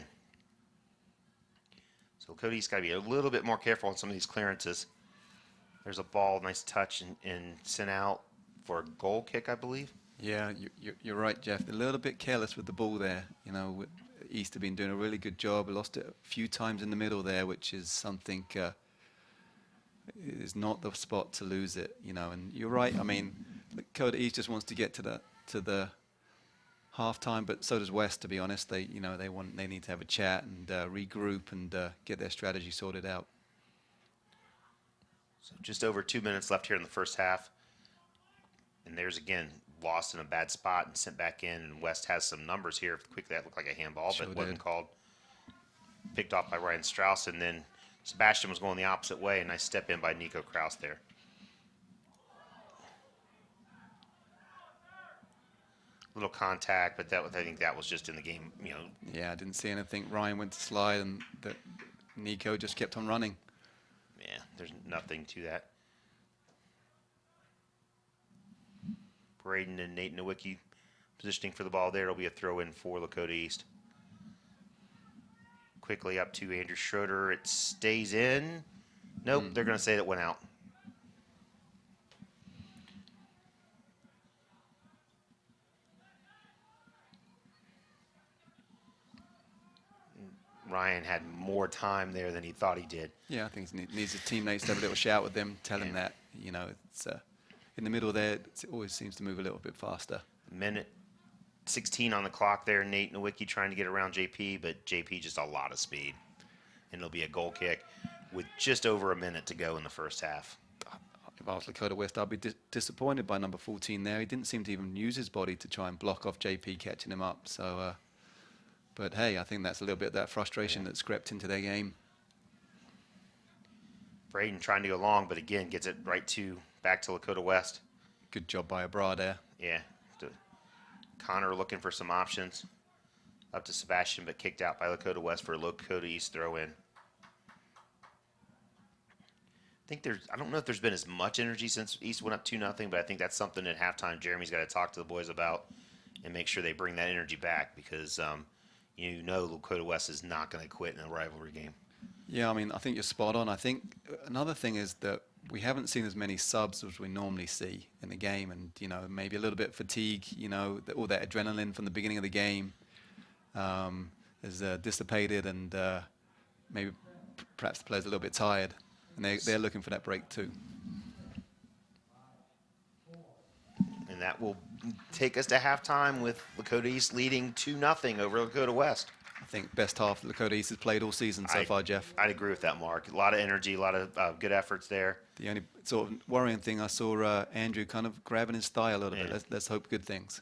So Lakota East got to be a little bit more careful on some of these clearances. There's a ball, nice touch, and sent out for a goal kick, I believe. Yeah, you're right, Jeff. A little bit careless with the ball there. You know, East have been doing a really good job. Lost it a few times in the middle there, which is something is not the spot to lose it. You know, and you're right. I mean, Lakota East just wants to get to the halftime, but so does West. To be honest, they need to have a chat and regroup and get their strategy sorted out. So just over 2 minutes left here in the first half. And there's, again, lost in a bad spot and sent back in. And West has some numbers here. Quickly, that looked like a handball, Sure but it wasn't did. called. Picked off by Ryan Strauss. And then Sebastian was going the opposite way. A nice step in by Nico Kraus there. Little contact, but I think that was just in the game, you know. Yeah, I didn't see anything. Ryan went to slide, and Nico just kept on running. Yeah, there's nothing to that. Braden and Nate Nowicki positioning for the ball there. It'll be a throw in for Lakota East. Quickly up to Andrew Schroeder. It stays in. Nope, they're going to say it went out. Ryan had more time there than he thought he did. Yeah, I think he needs his teammates to have a little shout with them, tell him that, you know, it's in the middle there, it always seems to move a little bit faster. Minute 16 on the clock there. Nate Nowicki trying to get around JP, but JP just a lot of speed. And it'll be a goal kick with just over a minute to go in the first half. If I was Lakota West, I'd be disappointed by number 14 there. He didn't seem to even use his body to try and block off JP catching him up. So But hey, I think that's a little bit of that frustration that's crept into their game. Braden trying to go long, but again, gets it back to Lakota West. Good job by Abra there. Yeah. Connor looking for some options. Up to Sebastian, but kicked out by Lakota West for a Lakota East throw in. I don't know if there's been as much energy since East went up 2-0, but I think that's something at halftime Jeremy's got to talk to the boys about and make sure they bring that energy back because Lakota West is not going to quit in a rivalry game. Yeah, I mean, I think you're spot on. I think another thing is that we haven't seen as many subs as we normally see in the game, and maybe a little bit fatigue. All that adrenaline from the beginning of the game is dissipated, and maybe perhaps the players are a little bit tired, and they're looking for that break too. And that will take us to halftime with Lakota East leading 2-0 over Lakota West. I think best half Lakota East has played all season so far, Jeff. I'd agree with that, Mark. A lot of energy, a lot of good efforts there. The only sort of worrying thing I saw Andrew kind of grabbing his thigh a little bit. Let's hope good things.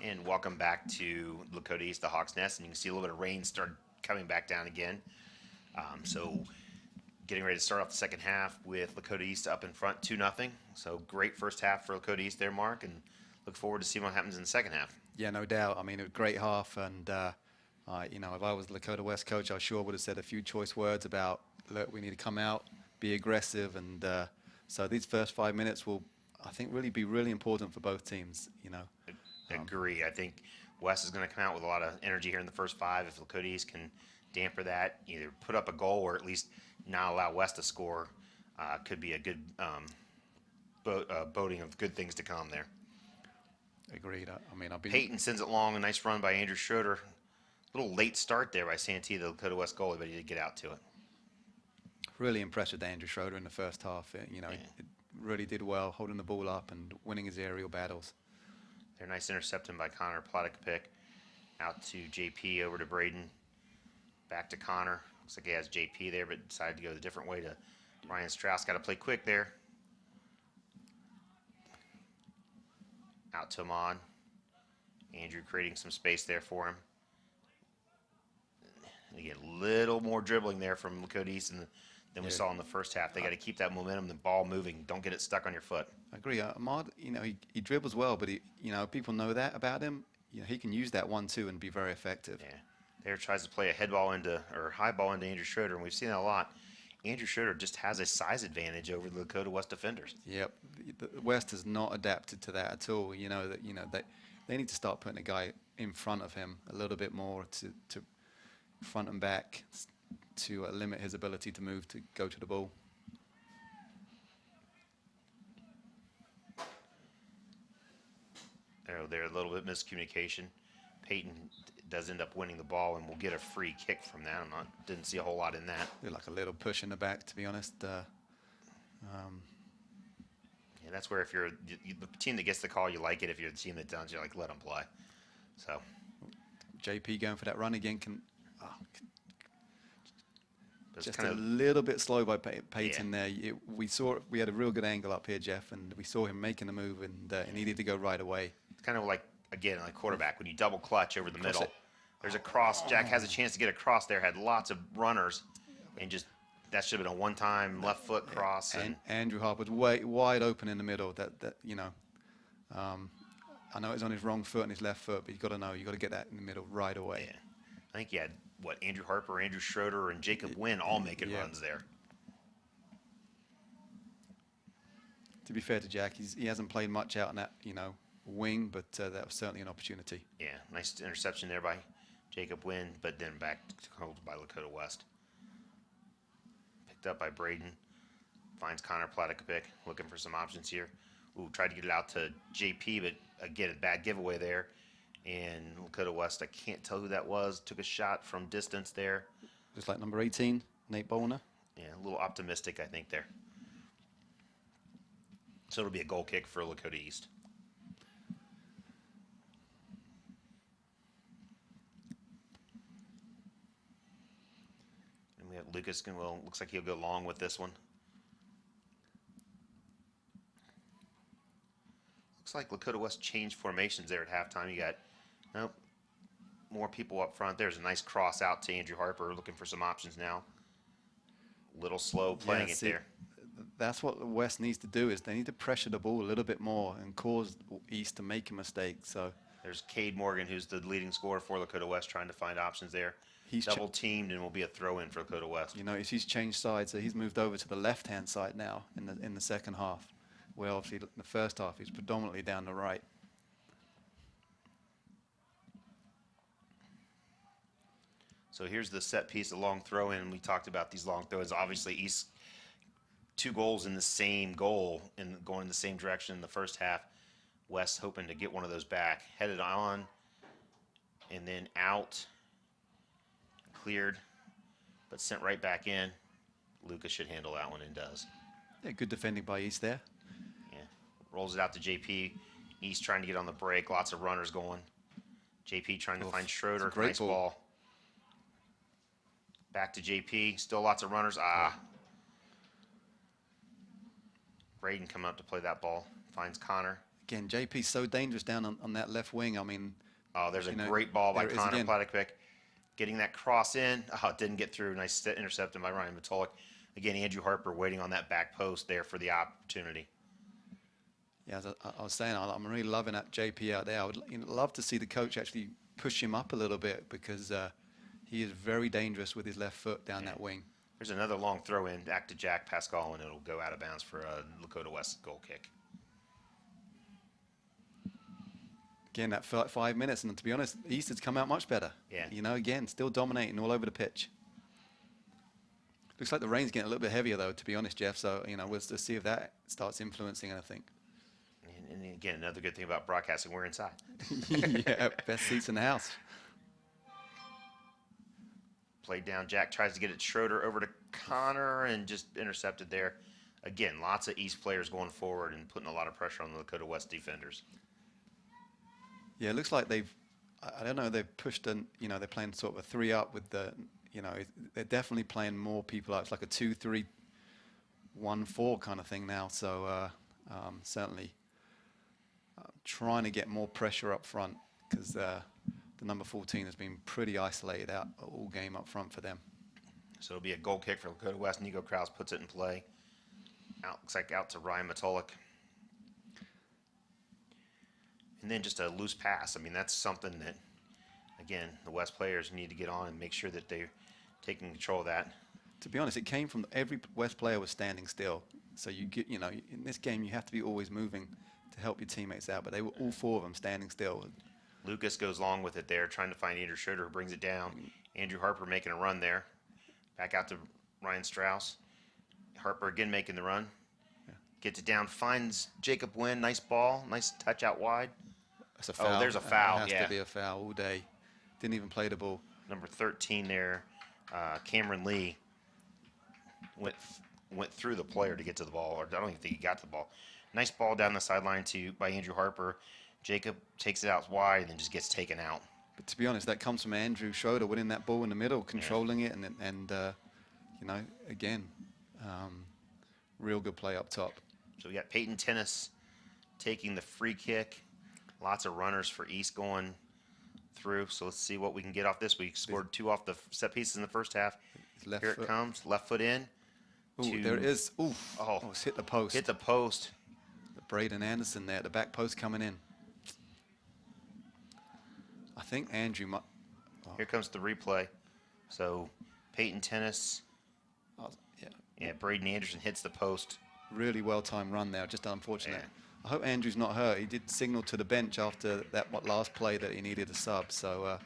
And welcome back to Lakota East, the Hawks Nest. And you can see a little bit of rain start coming back down again. So getting ready to start off the second half with Lakota East up in front 2-0. So great first half for Lakota East there, Mark, and look forward to seeing what happens in the second half. Yeah, no doubt. I mean, it was a great half, and if I was the Lakota West coach, I sure would have said a few choice words about, look, we need to come out, be aggressive, and so these first 5 minutes will, I think, really be really important for both teams. Agree. I think West is going to come out with a lot of energy here in the first 5. If Lakota East can damper that, either put up a goal or at least not allow West to score, could be a good boding of good things to come there. Agreed. Peyton sends it long. A nice run by Andrew Schroeder. A little late start there by Santee, the Lakota West goalie, but he did get out to it. Really impressed with Andrew Schroeder in the first half. He really did well, holding the ball up and winning his aerial battles. They're nice intercepting by Connor Plotikopic. Out to JP, over to Braden. Back to Connor. Looks like he has JP there, but decided to go the different way to Ryan Strauss. Got to play quick there. Out to Amon. Andrew creating some space there for him. And again, a little more dribbling there from Lakota East than we saw in the first half. They got to keep that momentum, the ball moving. Don't get it stuck on your foot. I agree. Ahmad, he dribbles well, but people know that about him. He can use that 1-2 and be very effective. Yeah. There tries to play a high ball into Andrew Schroeder, and we've seen that a lot. Andrew Schroeder just has a size advantage over the Lakota West defenders. Yep. The West has not adapted to that at all. They need to start putting a guy in front of him a little bit more to front and back to limit his ability to move, to go to the ball. There a little bit miscommunication. Peyton does end up winning the ball, and we'll get a free kick from that. Didn't see a whole lot in that. Like a little push in the back, to be honest. And that's where if you're the team that gets the call, you like it. If you're the team that doesn't, you're like, let them play. So JP going for that run again it's just kind a of little bit slow by Peyton Yeah. there. We had a real good angle up here, Jeff, and we saw him making the move, and it needed to go right away. it's kind of like again like quarterback when you double clutch over the Cross middle. it. There's a cross. Jack has a chance to get across there. Had lots of runners, and just that should have been a one-time left foot cross. And Andrew Harper's wide open in the middle. I know it's on his wrong foot and his left foot, but you got to get that in the middle right away. Yeah. I think you had Andrew Harper, Andrew Schroeder, and Jacob Wynn all making Yeah. runs there. To be fair to Jack, he hasn't played much out in that wing, but that was certainly an opportunity. Yeah, nice interception there by Jacob Wynn, but then back held by Lakota West. Picked up by Braden. Finds Connor Platikovic, looking for some options here. Ooh, tried to get it out to JP, but again, a bad giveaway there. And Lakota West, I can't tell who that was. Took a shot from distance there. Just like number 18, Nate Bolner. Yeah, a little optimistic, I think, there. So it'll be a goal kick for Lakota East. And we have Lucas, looks like he'll go long with this one. Looks like Lakota West changed formations there at halftime. You got, more people up front. There's a nice cross out to Andrew Harper, looking for some options now. Little slow playing it there. That's what the West needs to do, is they need to pressure the ball a little bit more and cause East to make a mistake. So there's Cade Morgan, who's the leading scorer for Lakota West, trying to find options there. He's double teamed and will be a throw in for Lakota West. He's changed sides, so he's moved over to the left-hand side now in the second half, where obviously in the first half he's predominantly down the right. So here's the set piece, a long throw in. We talked about these long throws. Obviously, East 2 goals in the same goal and going in the same direction in the first half. West hoping to get one of those back. Headed on and then out. Cleared, but sent right back in. Lucas should handle that one and does. Yeah, good defending by East there. Yeah, rolls it out to JP. East trying to get on the break. Lots of runners going. JP trying to find Schroeder. Great Nice ball. Back to JP. Still lots of runners. Braden coming up to play that ball. Finds Connor. Again, JP's so dangerous down on that left wing. I mean, there's a great ball by there it is Connor again. Platikovic. Getting that cross in. It didn't get through. Nice interception by Ryan Matolik. Again, Andrew Harper waiting on that back post there for the opportunity. Yeah, as I was saying, I'm really loving that JP out there. I would love to see the coach actually push him up a little bit, because he is very dangerous with his left foot down that wing. There's another long throw in back to Jack Pascal, and it'll go out of bounds for a Lakota West goal kick. Again, that felt like 5 minutes, and to be honest, East has come out much better. Yeah. Again, still dominating all over the pitch. Looks like the rain's getting a little bit heavier, though, to be honest, Jeff. So, we'll just see if that starts influencing anything. And again, another good thing about broadcasting, we're inside. Yeah, best seats in the house. Played down. Jack tries to get it Schroeder over to Connor and just intercepted there. Again, lots of East players going forward and putting a lot of pressure on the Lakota West defenders. Yeah, it looks like I don't know, they've pushed they're playing sort of a 3-up with the, they're definitely playing more people out. It's like a 2-3-1-4 kind of thing now. So certainly trying to get more pressure up front, because the number 14 has been pretty isolated out all game up front for them. So it'll be a goal kick for Lakota West. Nico Kraus puts it in play. Looks like out to Ryan Matolik. And then just a loose pass. I mean, that's something that, again, the West players need to get on and make sure that they're taking control of that. To be honest, it came from every West player was standing still. So you get, in this game, you have to be always moving to help your teammates out. But they were all 4 of them standing still. Lucas goes long with it there, trying to find Andrew Schroeder, who brings it down. Andrew Harper making a run there. Back out to Ryan Strauss. Harper again making the run. Yeah. Gets it down, finds Jacob Wynn. Nice ball, nice touch out wide. That's a foul. Oh, there's a foul, It has to be a foul all day. Didn't even play the ball. Number 13 there, Cameron Lee, went through the player to get to the ball. Or I don't even think he got to the ball. Nice ball down the sideline by Andrew Harper. Jacob takes it out wide and then just gets taken out. But to be honest, that comes from Andrew Schroeder winning that ball in the middle, controlling it, and you know, again, real good play up top. So we got Peyton Tennis taking the free kick. Lots of runners for East going through. So let's see what we can get off this. We scored 2 off the set pieces in the first half. Left Here foot. it comes, left foot in. Ooh, there it is. Ooh, Oh, it's hit the post. hit the post. Braden Anderson there, the back post coming in. I think Andrew might. Here comes the replay. So Peyton Tennis, Yeah, Braden Anderson hits the post. really well timed run there. Just unfortunate. Yeah. I hope Andrew's not hurt. He did signal to the bench after that last play that he needed a sub. So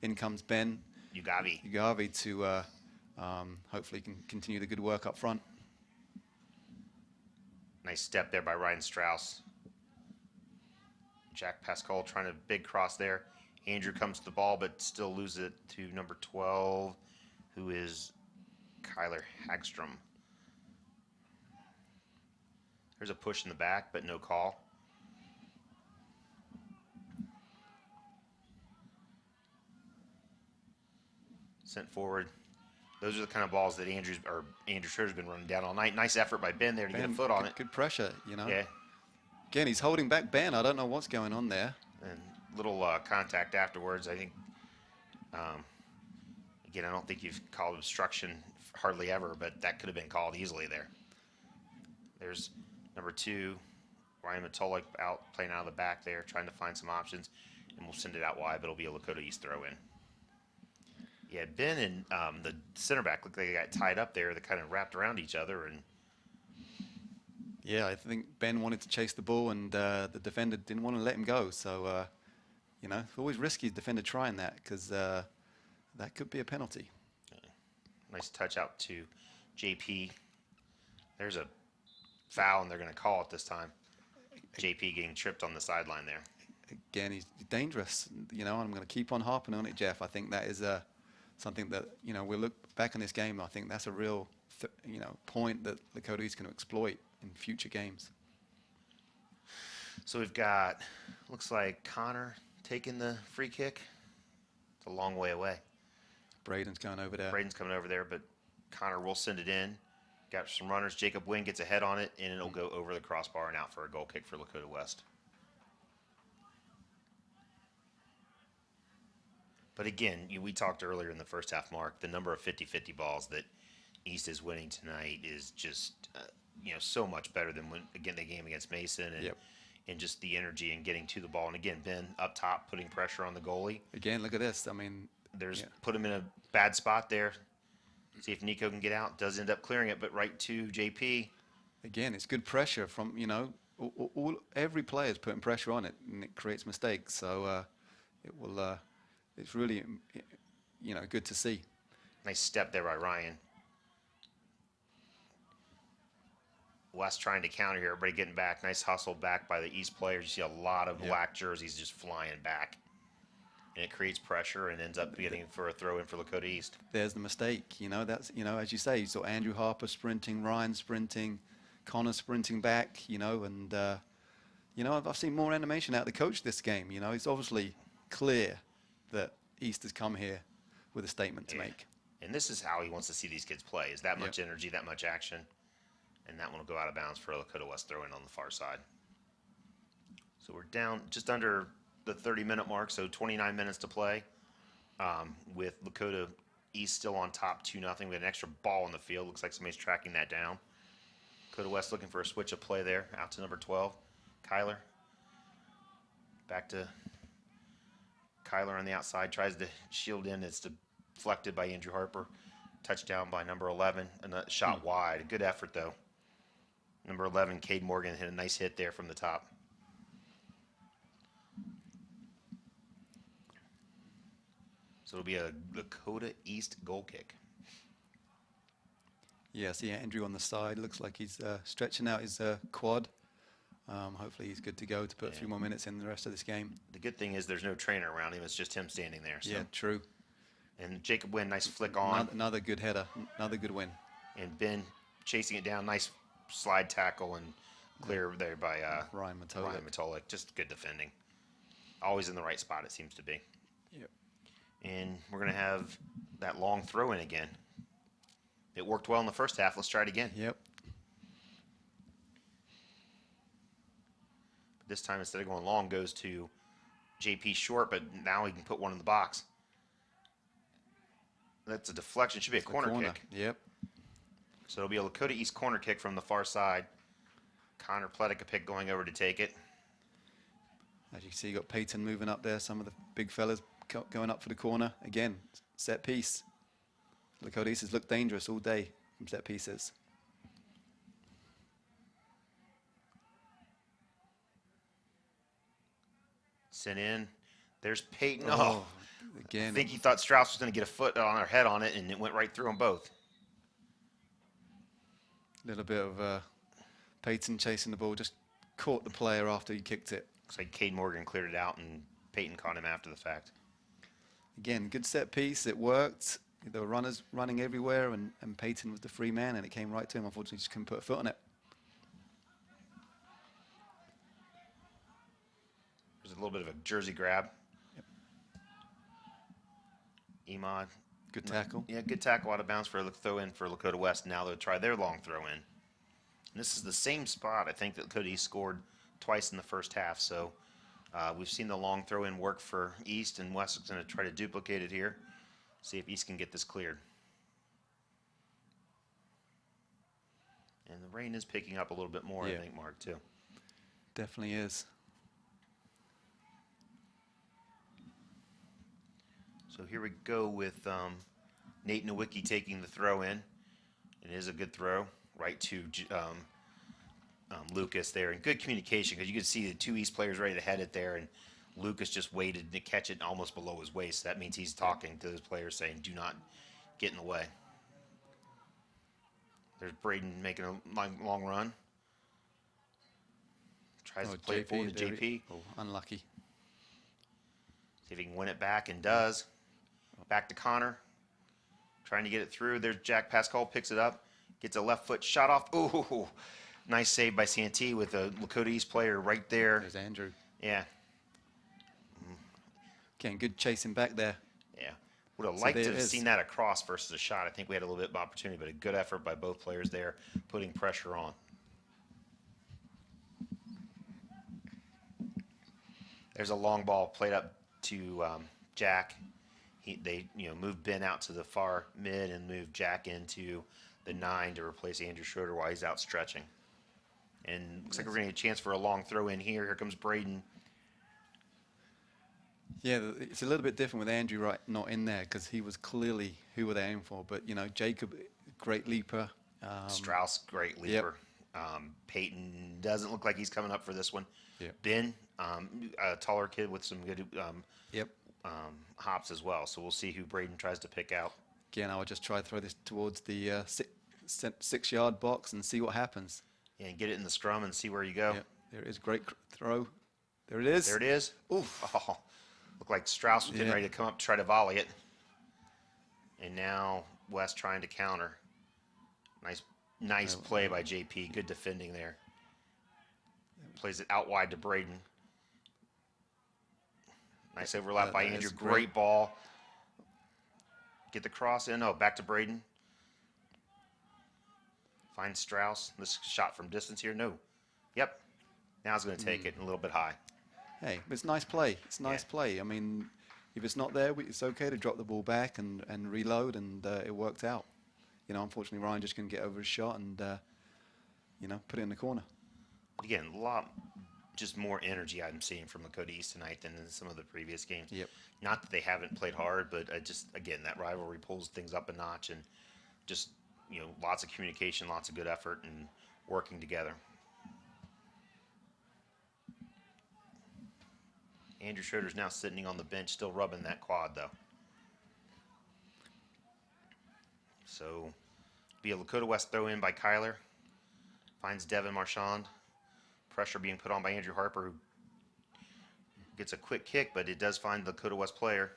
in comes Ben Ugavi. to hopefully can continue the good work up front. Nice step there by Ryan Strauss. Jack Pascal trying a big cross there. Andrew comes to the ball, but still loses it to number 12, who is Kyler Hagstrom. There's a push in the back, but no call. Sent forward. Those are the kind of balls that Andrew Schroeder's been running down all night. Nice effort by Ben there to get a foot on it. Good pressure, you know. Yeah, Again, he's holding back Ben. I don't know what's going on there. and little contact afterwards. I think, again, I don't think you've called obstruction hardly ever, but that could have been called easily there. There's number 2, Ryan Matolik out playing out of the back there, trying to find some options, and we'll send it out wide, but it'll be a Lakota East throw in. Yeah, Ben and the center back looked like they got tied up there. They kind of wrapped around each other, and Yeah, I think Ben wanted to chase the ball, and the defender didn't want to let him go. So, you know, it's always risky defender trying that because that could be a penalty. nice touch out to JP. There's a foul, and they're going to call it this time. JP getting tripped on the sideline there. Again, he's dangerous. You know, I'm going to keep on harping on it, Jeff. I think that is something that, you know, we'll look back on this game. I think that's a real, you know, point that Lakota is going to exploit in future games. So we've got, looks like Connor taking the free kick. It's a long way away. Braden's going over there. Braden's coming over there, but Connor will send it in. Got some runners. Jacob Wynn gets a head on it, and it'll go over the crossbar and out for a goal kick for Lakota West. But again, we talked earlier in the first half, Mark, the number of 50-50 balls that East is winning tonight is just, you know, so much better than when, again, the game against Mason and, Yep. and just the energy and getting to the ball. And again, Ben up top putting pressure on the goalie. Again, look at this. I mean, Put him in a bad spot there. See if Nico can get out. Does end up clearing it, but right to JP. again, it's good pressure from, you know, every player's putting pressure on it, and it creates mistakes. So it will, it's really, you know, good to see. Nice step there by Ryan. West trying to counter here. Everybody getting back. Nice hustle back by the East players. You see a lot of black jerseys just flying back. And it creates pressure and ends up getting for a throw in for Lakota East. There's the mistake. You know, that's, you know, as you say, you saw Andrew Harper sprinting, Ryan sprinting, Connor sprinting back, you know, and, you know, I've seen more animation out of the coach this game. You know, it's obviously clear that East has come here with a statement to make. And this is how he wants to see these kids play, is that much energy, that much action. And that one will go out of bounds for a Lakota West throw in on the far side. So we're down just under the 30-minute mark, so 29 minutes to play, with Lakota East still on top 2-0. We have an extra ball in the field. Looks like somebody's tracking that down. Lakota West looking for a switch of play there, out to number 12, Kyler. Back to Kyler on the outside, tries to shield in. It's deflected by Andrew Harper. Touchdown by number 11, and a shot wide. A good effort, though. Number 11, Cade Morgan, hit a nice hit there from the top. So it'll be a Lakota East goal kick. Yeah, see Andrew on the side. Looks like he's stretching out his quad. Hopefully he's good to go to put a few more minutes in the rest of this game. The good thing is there's no trainer around him. It's just him standing there. So. Yeah, true. And Jacob Wynn, nice flick on. Another good header. Another good win. And Ben chasing it down. Nice slide tackle and Clear there by Ryan Matolik. Matolik. Just good defending. Always in the right spot, it seems to be. Yep. And we're going to have that long throw in again. It worked well in the first half. Let's try it again. Yep. This time, instead of going long, goes to JP short, but now he can put one in the box. That's a deflection. Should be a corner kick. Yep. So it'll be a Lakota East corner kick from the far side. Connor Pledica going over to take it. As you can see, you got Peyton moving up there. Some of the big fellas going up for the corner. Again, set piece. Lakota East has looked dangerous all day from set pieces. Sent in. There's Peyton. Oh, I again. think he thought Strauss was going to get a foot on her head on it, and it went right through them both. A little bit of Peyton chasing the ball, just caught the player after he kicked it. Looks like Cade Morgan cleared it out, and Peyton caught him after the fact. Again, good set piece. It worked. There were runners running everywhere, and Peyton was the free man, and it came right to him. Unfortunately, he just couldn't put a foot on it. There's a little bit of a jersey grab. Yep. Emad. Good tackle. Yeah, good tackle out of bounds for a throw in for Lakota West. Now they'll try their long throw in. And this is the same spot, I think, that Lakota East scored twice in the first half. So we've seen the long throw in work for East, and West is going to try to duplicate it here. See if East can get this cleared. And the rain is picking up a little bit more, Yeah. I think, Mark, too. Definitely is. So here we go with Nate Nowicki taking the throw in. It is a good throw right to Lucas there. And good communication, because you could see the two East players ready to head it there, and Lucas just waited to catch it almost below his waist. That means he's talking to his players saying, do not get in the way. There's Braden making a long run. Tries to play it forward to JP. Oh, unlucky. See if he can win it back, and does. Back to Connor. Trying to get it through. There's Jack Pascal, picks it up. Gets a left foot shot off. Ooh, nice save by Santee with a Lakota East player right there. There's Andrew. Yeah, Again, good chasing back there. yeah. Would have So liked there to it have is. seen that across versus a shot. I think we had a little bit of opportunity, but a good effort by both players there, putting pressure on. There's a long ball played up to Jack. They moved Ben out to the far mid and moved Jack into the 9 to replace Andrew Schroeder while he's out stretching. And looks like we're going to get a chance for a long throw in here. Here comes Braden. Yeah, it's a little bit different with Andrew not in there, because he was clearly who were they aiming for. But, Jacob, great leaper. Strauss, great leaper. Peyton doesn't look like he's coming up for this one. Yep. Ben, a taller kid with some good Yep. hops as well. So we'll see who Braden tries to pick out. Again, I would just try to throw this towards the 6-yard box and see what happens. Yeah, and get it in the scrum and see where you go. Yep. There it is. Great throw. There it is. There it is. Oof. Oh, looked like Strauss was getting Yeah. ready to come up to try to volley it. And now West trying to counter. Nice play by JP. Good defending there. Plays it out wide to Braden. Nice overlap by that Andrew. is Great great. ball. Get the cross in. Oh, back to Braden. Finds Strauss. This shot from distance here. No. Yep. Now he's going to take it a little bit high. Hey, but it's nice play. It's nice Yeah. play. I mean, if it's not there, it's okay to drop the ball back and reload, and it worked out. Unfortunately, Ryan just couldn't get over his shot and, put it in the corner. Again, a lot just more energy I'm seeing from Lakota East tonight than in some of the previous games. Yep. Not that they haven't played hard, but again, that rivalry pulls things up a notch, and just, lots of communication, lots of good effort, and working together. Andrew Schroeder's now sitting on the bench, still rubbing that quad, though. So, be a Lakota West throw in by Kyler. Finds Devin Marchand. Pressure being put on by Andrew Harper, who gets a quick kick, but it does find the Lakota West player.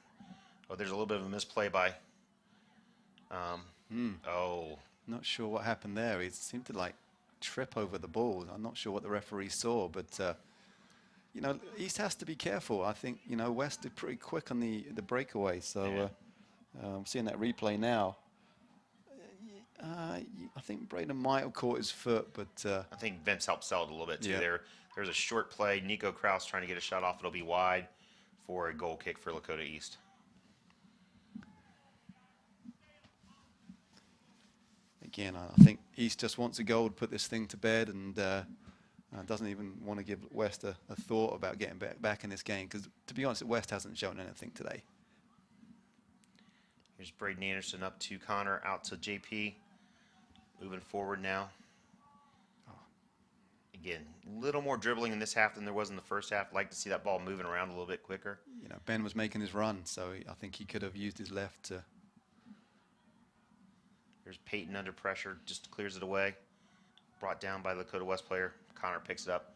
Oh, there's a little bit of a misplay by. Oh, Not sure what happened there. He seemed to trip over the ball. I'm not sure what the referee saw, but you know, East has to be careful. I think, you know, West did pretty quick on the breakaway. So seeing that replay now, I think Braden might have caught his foot, but I think Vince helped sell it a little bit too. Yeah. There's a short play. Nico Kraus trying to get a shot off. It'll be wide for a goal kick for Lakota East. again, I think East just wants a goal to put this thing to bed, and doesn't even want to give West a thought about getting back in this game, because to be honest, West hasn't shown anything today. Here's Braden Anderson up to Connor, out to JP. Moving forward now. Again, a little more dribbling in this half than there was in the first half. Like to see that ball moving around a little bit quicker. You know, Ben was making his run, so I think he could have used his left to. There's Peyton under pressure, just clears it away. Brought down by the Lakota West player. Connor picks it up,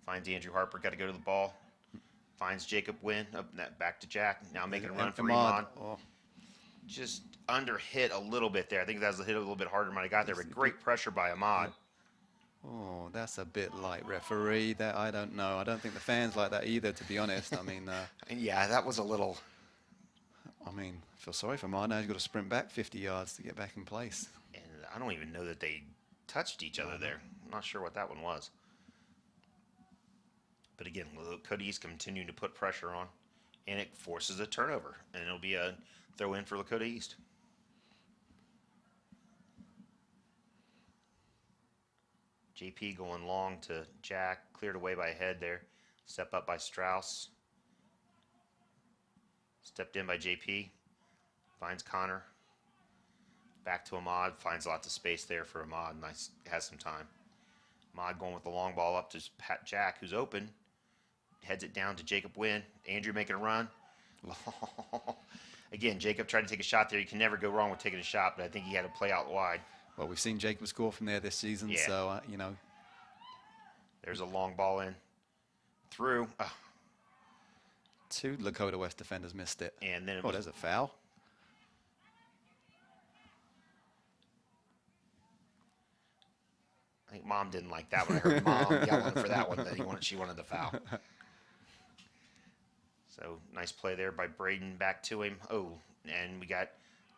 finds Andrew Harper, got to go to the ball. Finds Jacob Wynn, up back to Jack. Now making a run for Iman. Oh. Just under hit a little bit there. I think that was a hit a little bit harder than might have got there, but great pressure by Ahmad. Oh, that's a bit light, referee. That I don't know. I don't think the fans like that either, to be honest. I mean, Yeah, that was a little. I mean, I feel sorry for Ahmad. Now he's got to sprint back 50 yards to get back in place. And I don't even know that they touched each other there. I'm not sure what that one was. But again, Lakota East continuing to put pressure on, and it forces a turnover, and it'll be a throw in for Lakota East. JP going long to Jack, cleared away by Head there. Step up by Strauss. Stepped in by JP. Finds Connor. Back to Ahmad. Finds lots of space there for Ahmad. Nice, has some time. Ahmad going with the long ball up to Pat Jack, who's open. Heads it down to Jacob Wynn. Andrew making a run. Again, Jacob tried to take a shot there. You can never go wrong with taking a shot, but I think he had to play out wide. Well, we've seen Jacob score from there this season, Yeah. so, you know. There's a long ball in. Through. Two Lakota West defenders missed it. And then it Oh, was, there's a foul. I think Mom didn't like that one. I heard Mom yelling for that one. That she wanted the foul. So nice play there by Braden, back to him. Oh, and we got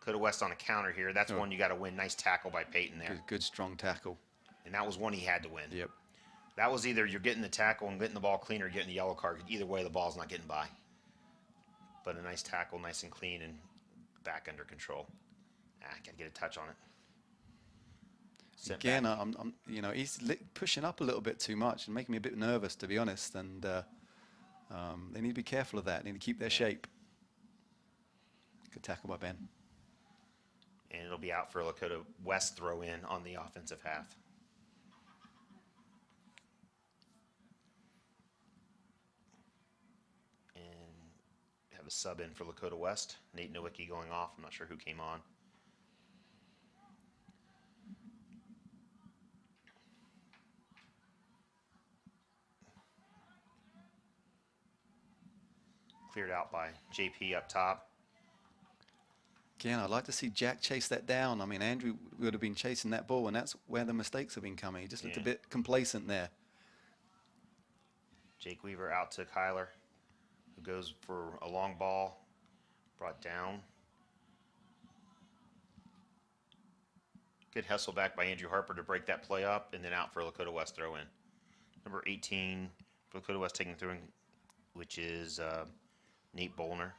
Lakota West on a counter here. That's one you got to win. Nice tackle by Peyton there. Good strong tackle. And that was one he had to win. Yep. That was either you're getting the tackle and getting the ball clean, or getting the yellow card. Either way, the ball's not getting by. But a nice tackle, nice and clean, and back under control. Got to get a touch on it. Sent Again, back. I'm, you know, he's pushing up a little bit too much and making me a bit nervous, to be honest. And they need to be careful of that. They need to keep their shape. Good tackle by Ben. And it'll be out for a Lakota West throw in on the offensive half. And have a sub in for Lakota West. Nate Nowicki going off. I'm not sure who came on. Cleared out by JP up top. Again, I'd like to see Jack chase that down. I mean, Andrew would have been chasing that ball, and that's where the mistakes have been coming. He just looked a bit complacent there. Jake Weaver out to Kyler, who goes for a long ball, brought down. Good hustle back by Andrew Harper to break that play up, and then out for a Lakota West throw in. Number 18 for Lakota West taking through, which is Nate Bolner.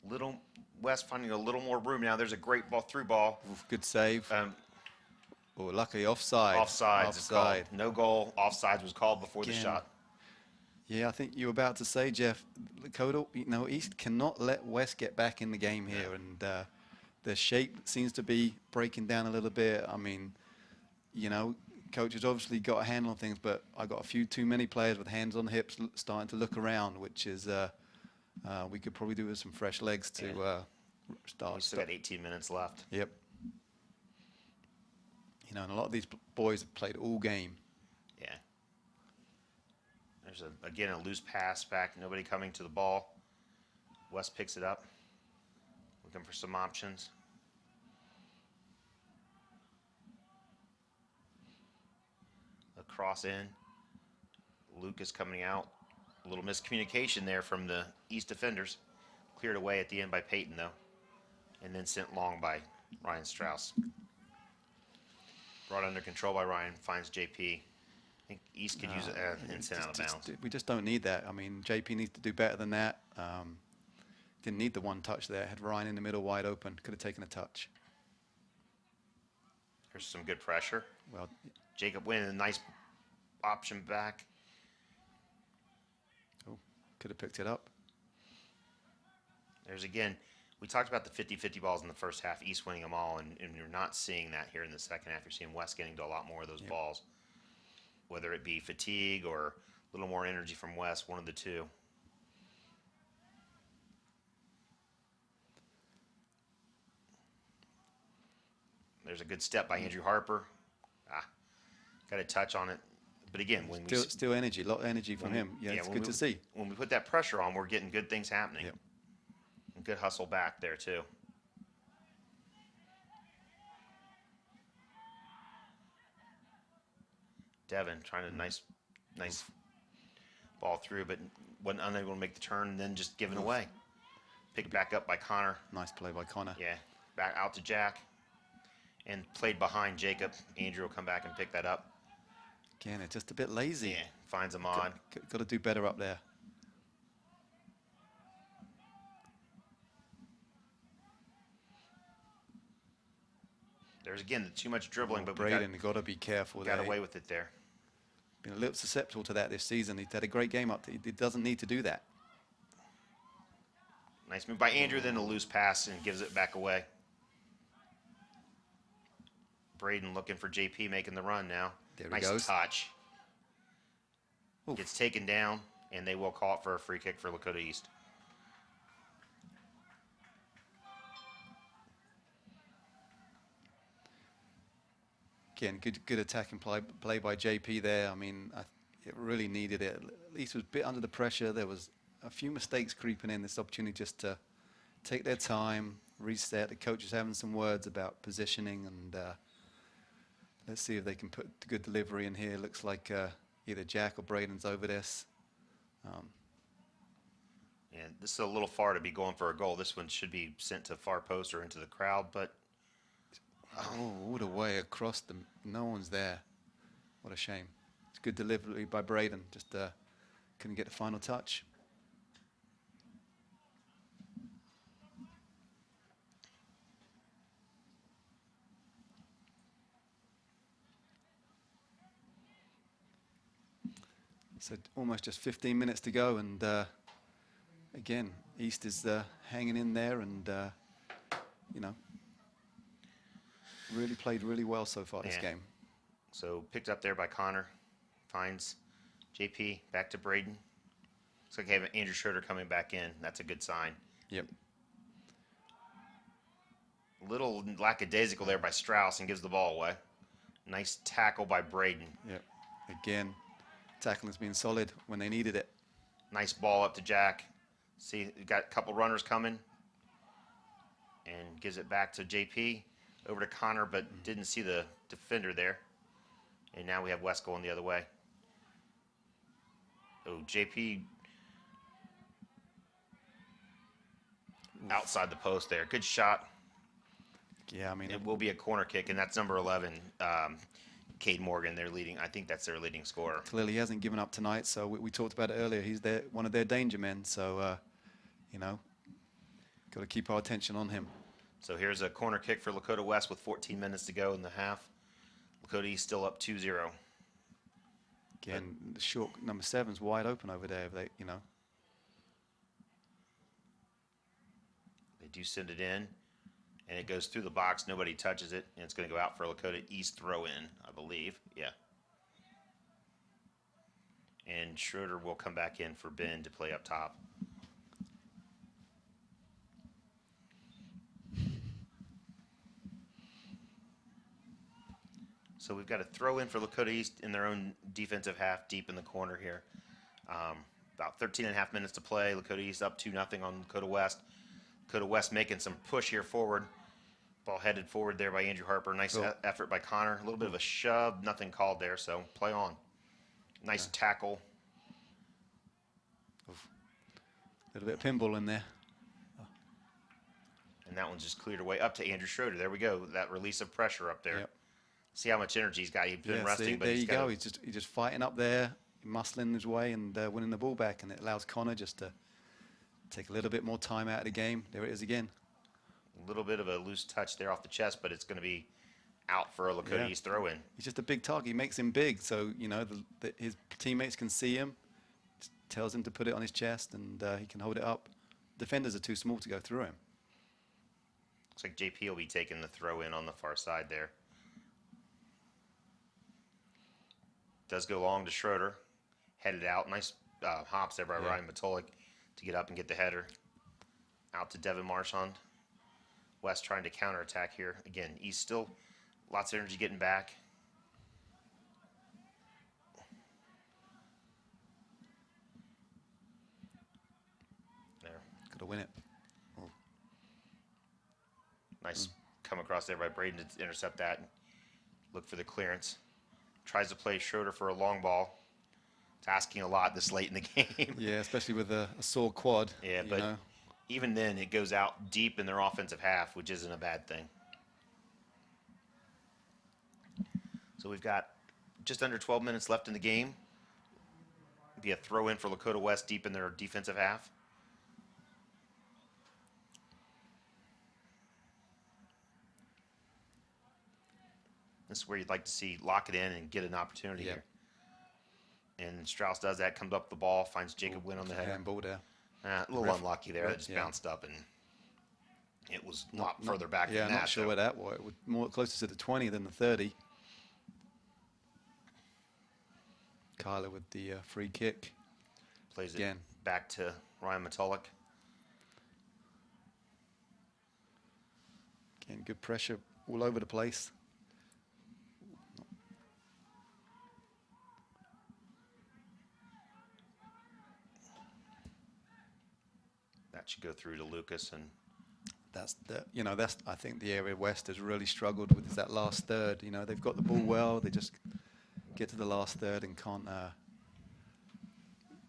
Little West finding a little more room now. There's a great ball through ball. Oof, good save. Oh, luckily offside. Offsides is called. Offside. No goal. Offsides was called before the Again. shot. Yeah, I think you were about to say, Jeff, Lakota, you know, East cannot let West get back in the game here, and the shape seems to be breaking down a little bit. I mean, you know, coach has obviously got a handle on things, but I got a few too many players with hands on hips starting to look around, which is we could probably do with some fresh legs to start. We still got 18 minutes left. Yep. You know, and a lot of these boys have played all game. Yeah. There's again a loose pass back. Nobody coming to the ball. West picks it up. Looking for some options. cross in. Lucas coming out. A little miscommunication there from the East defenders. Cleared away at the end by Peyton, though. And then sent long by Ryan Strauss. Brought under control by Ryan. Finds JP. I think East could use it and sent out of bounds. We just don't need that. I mean, JP needs to do better than that. Didn't need the one touch there. Had Ryan in the middle wide open. Could have taken a touch. There's some good pressure. Well, Jacob winning a nice option back. oh, could have picked it up. There's again, we talked about the 50-50 balls in the first half, East winning them all, and you're not seeing that here in the second half. You're seeing West getting to a lot more of those balls, whether it be fatigue or a little more energy from West, one of the two. There's a good step by Andrew Harper. Got a touch on it. But again, when Still energy, a lot of energy from him. Yeah, it's good to see. When we put that pressure on, we're getting good things happening. Yep. And good hustle back there, too. Devin trying to nice ball through, but wasn't unable to make the turn and then just giving away. Picked back up by Connor. Nice play by Connor. Yeah, back out to Jack. And played behind Jacob. Andrew will come back and pick that up. Again, it's just a bit lazy. Yeah, finds Ahmad. Got to do better up there. There's again too much dribbling, but Braden, got to be careful there. Got away with it there. Been a little susceptible to that this season. He's had a great game up there. He doesn't need to do that. Nice move by Andrew, then a loose pass and gives it back away. Braden looking for JP making the run now. There he nice goes. touch. Oof. Gets taken down, and they will call it for a free kick for Lakota East. Again, good attacking play by JP there. I mean, it really needed it. At least was a bit under the pressure. There was a few mistakes creeping in. This opportunity just to take their time, reset. The coach is having some words about positioning, and let's see if they can put good delivery in here. Looks like either Jack or Braden's over this. And this is a little far to be going for a goal. This one should be sent to far post or into the crowd, but oh, all the way across the. No one's there. What a shame. It's good delivery by Braden. Just couldn't get the final touch. So almost just 15 minutes to go, and again, East is hanging in there, and you know, really played really well so far this game. So picked up there by Connor, finds JP back to Braden. Looks like they have Andrew Schroeder coming back in. That's a good sign. Yep. Little lackadaisical there by Strauss and gives the ball away. Nice tackle by Braden. Yep. Again, tackling's been solid when they needed it. Nice ball up to Jack. See, got a couple runners coming. And gives it back to JP. Over to Connor, but didn't see the defender there. And now we have West going the other way. Oh, JP outside the post there. Good shot. Yeah, I mean, It will be a corner kick, and that's number 11, Cade Morgan. They're leading. I think that's their leading scorer. clearly he hasn't given up tonight. So we talked about it earlier. He's one of their danger men. So you know, got to keep our attention on him. So here's a corner kick for Lakota West with 14 minutes to go in the half. Lakota East still up 2-0. Again, the short number 7's wide open over there. If they, you know. They do send it in, and it goes through the box. Nobody touches it, and it's going to go out for a Lakota East throw-in, I believe. Yeah. And Schroeder will come back in for Ben to play up top. So we've got a throw in for Lakota East in their own defensive half, deep in the corner here. About 13 and a half minutes to play. Lakota East up 2-0 on Lakota West. Lakota West making some push here forward. Ball headed forward there by Andrew Harper. Nice effort by Connor. A little bit of a shove. Nothing called there, so play on. Nice tackle. A little bit of pinball in there. And that one's just cleared away up to Andrew Schroeder. There we go. That release of pressure up there. Yep. See how much energy he's got. He's been resting, see, but there he's you go. He's just fighting up there, muscling his way and winning the ball back, and it allows Connor just to take a little bit more time out of the game. There it is again. a little bit of a loose touch there off the chest, but it's going to be out for a Lakota East throw in. He's just a big target. He makes him big, so you know his teammates can see him. Just tells him to put it on his chest, and he can hold it up. Defenders are too small to go through him. Looks like JP will be taking the throw in on the far side there. Does go long to Schroeder. Headed out. Nice hops there by Ryan Matolik to get up and get the header. Out to Devin Marchand. West trying to counterattack here. Again, East still lots of energy getting back. There. Got to win it. Nice come across there by Braden to intercept that. Look for the clearance. Tries to play Schroeder for a long ball. It's asking a lot this late in the game. Yeah, especially with a sore quad. Yeah, but even then it goes out deep in their offensive half, which isn't a bad thing. So we've got just under 12 minutes left in the game. Be a throw in for Lakota West deep in their defensive half. This is where you'd like to see lock it in and get an opportunity here. And Strauss does that, comes up the ball, finds Jacob Wynn on the header. Handball there. A little unlucky there. That just bounced up, and it was a lot further back than that. Yeah, not sure where that was. It was more closer to the 20 than the 30. Kyler with the free kick. Plays it again back to Ryan Matolik. Again, good pressure all over the place. That should go through to Lucas, and that's I think the area West has really struggled with is that last third. You know, they've got the ball well, they just get to the last third and can't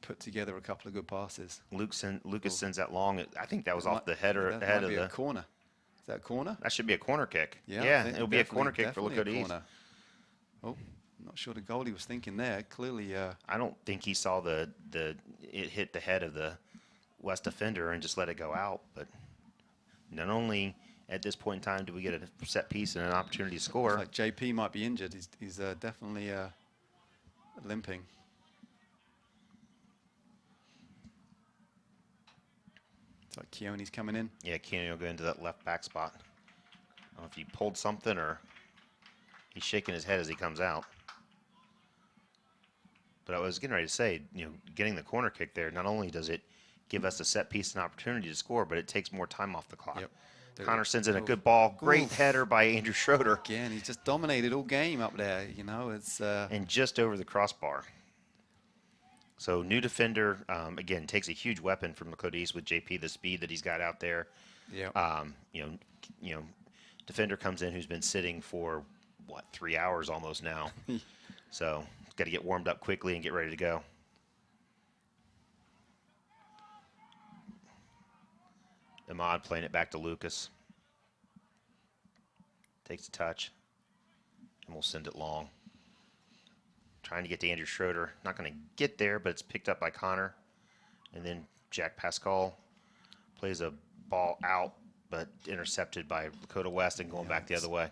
put together a couple of good passes. Lucas sends that long. I think that was off the header ahead of the corner. Is that a corner? That should be a corner kick. Yeah, it'll be a corner kick for Lakota East. Oh, not sure the goalie was thinking there. Clearly, I don't think he saw it hit the head of the West defender and just let it go out. But not only at this point in time do we get a set piece and an opportunity to score. Like JP might be injured. He's definitely limping. It's like Keone's coming in. Yeah, Keone will go into that left back spot. I don't know if he pulled something or he's shaking his head as he comes out. But I was getting ready to say, getting the corner kick there, not only does it give us a set piece and opportunity to score, but it takes more time off the clock. Yep. Connor sends in a good ball. Great header by Andrew Schroeder. Again, he's just dominated all game up there. It's and just over the crossbar. So new defender, again, takes a huge weapon from Lakota East with JP, the speed that he's got out there. Yeah. Defender comes in who's been sitting for 3 hours almost now. So got to get warmed up quickly and get ready to go. Ahmad playing it back to Lucas. Takes a touch. And we'll send it long. Trying to get to Andrew Schroeder. Not going to get there, but it's picked up by Connor. And then Jack Pascal plays a ball out, but intercepted by Lakota West and going back the other way.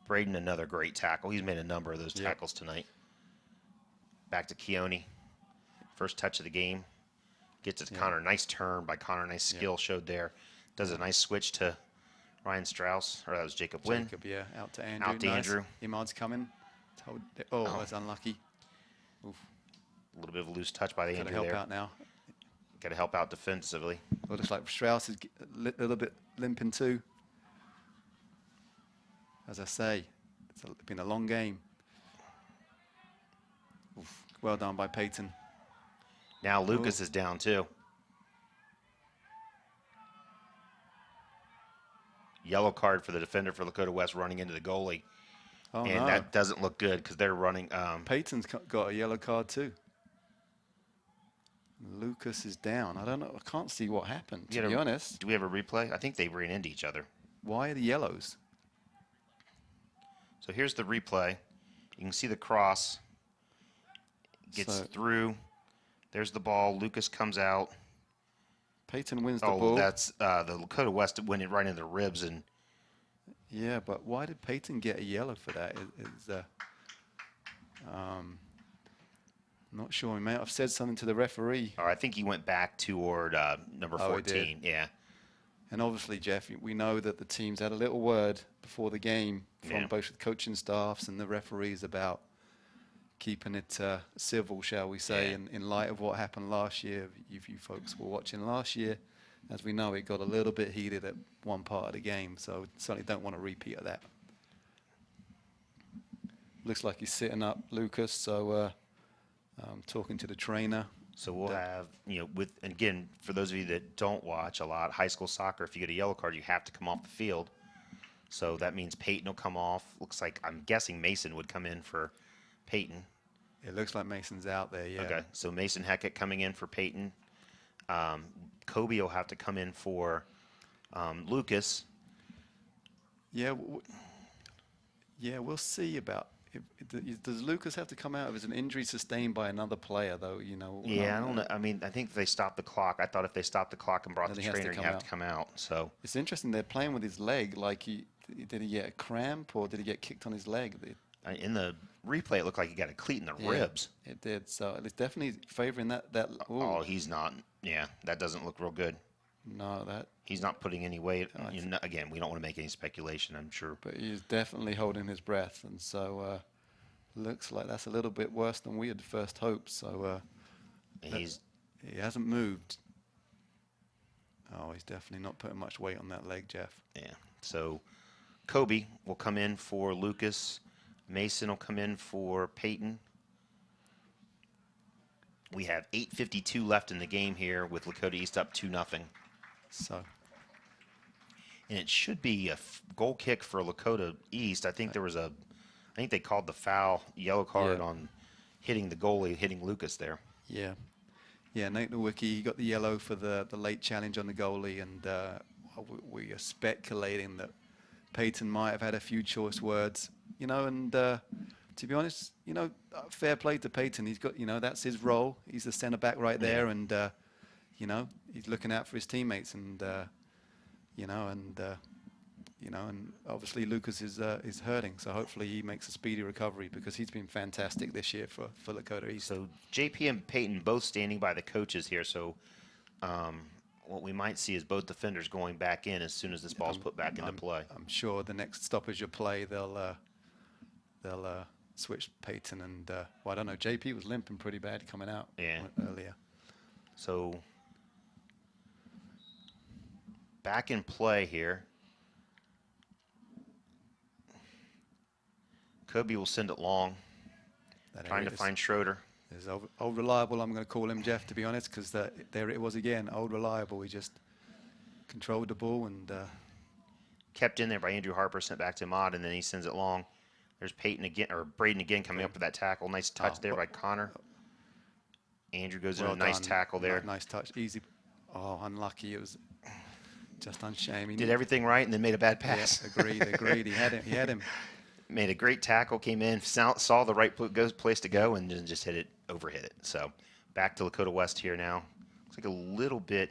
Braden, another great tackle. He's made a number of those tackles tonight. Back to Keone. First touch of the game. Gets it to Connor. Nice turn by Connor. Nice skill showed there. Does a nice switch to Ryan Strauss. Or that was Jacob Wynn. Out to Andrew. Out to Andrew. Imad's coming. That's unlucky. Oof. A little bit of a loose touch by the Andrew help there. out now. Got to help out defensively. Well, looks like Strauss is a little bit limping too. As I say, it's been a long game. Oof. Well done by Peyton. Now Lucas is down too. Yellow card for the defender for Lakota West running into the goalie. Oh, and no. that doesn't look good because they're running. Peyton's got a yellow card too. Lucas is down. I don't know. I can't see what happened, to be honest. Do we have a replay? I think they ran into each other. Why are the yellows? So here's the replay. You can see the cross gets through. There's the ball. Lucas comes out. Peyton wins the Oh, ball. that's the Lakota West went in right in the ribs. And yeah, but why did Peyton get a yellow for that? Not sure. He may have said something to the referee. I think he went back toward number 14. Yeah. And obviously, Jeff, we know that the teams had a little word before the game from both the coaching staffs and the referees about keeping it civil, shall we say, in light of what happened last year. If you folks were watching last year, as we know, it got a little bit heated at one part of the game, so certainly don't want a repeat of that. Looks like he's sitting up, Lucas, so talking to the trainer. So we'll have, and again, for those of you that don't watch a lot, high school soccer, if you get a yellow card, you have to come off the field. So that means Peyton will come off. Looks like, I'm guessing Mason would come in for Peyton. It looks like Mason's out there, yeah. Okay, so Mason Heckett coming in for Peyton. Kobe will have to come in for Lucas. Yeah, we'll see about. Does Lucas have to come out if it's an injury sustained by another player, though? Yeah, I don't know. I mean, I think they stopped the clock. I thought if they stopped the clock and brought the trainer, he'd have to come out. So it's interesting. They're playing with his leg. Like, did he get a cramp or did he get kicked on his leg? In the replay, it looked like he got a cleat in the ribs. It did. So it's definitely favoring that. Oh, he's not. Yeah, that doesn't look real good. No, he's not putting any weight. Again, we don't want to make any speculation, I'm sure. But he's definitely holding his breath, and so looks like that's a little bit worse than we had first hoped. So he hasn't moved. Oh, he's definitely not putting much weight on that leg, Jeff. Yeah. So Kobe will come in for Lucas. Mason will come in for Peyton. We have 8:52 left in the game here with Lakota East up 2-0. So. And it should be a goal kick for Lakota East. I think they called the foul, yellow card on hitting the goalie, hitting Lucas there. Yeah. Yeah, Nate Nowicki, he got the yellow for the late challenge on the goalie, and we are speculating that Peyton might have had a few choice words, and to be honest, fair play to Peyton. He's got, that's his role. He's the center back right there, and he's looking out for his teammates, and and obviously Lucas is hurting, so hopefully he makes a speedy recovery because he's been fantastic this year for Lakota East. So JP and Peyton both standing by the coaches here, so what we might see is both defenders going back in as soon as this ball's put back into play. I'm sure the next stoppage of play, they'll switch Peyton and, I don't know, JP was limping pretty bad coming out earlier. So back in play here. Kobe will send it long, trying to find Schroeder. There's old Reliable, I'm going to call him, Jeff, to be honest, because there it was again, old Reliable. He just controlled the ball and kept in there by Andrew Harper, sent back to Ahmad, and then he sends it long. There's Peyton again, or Braden again coming up with that tackle. Nice touch there by Connor. Andrew goes in a nice tackle there. Nice touch, easy. Oh, unlucky. It was just unshame. He did everything right and then made a bad pass. Yeah, agreed. He had him. Made a great tackle, came in, saw the right place to go, and then just overhit it. So back to Lakota West here now. Looks like a little bit.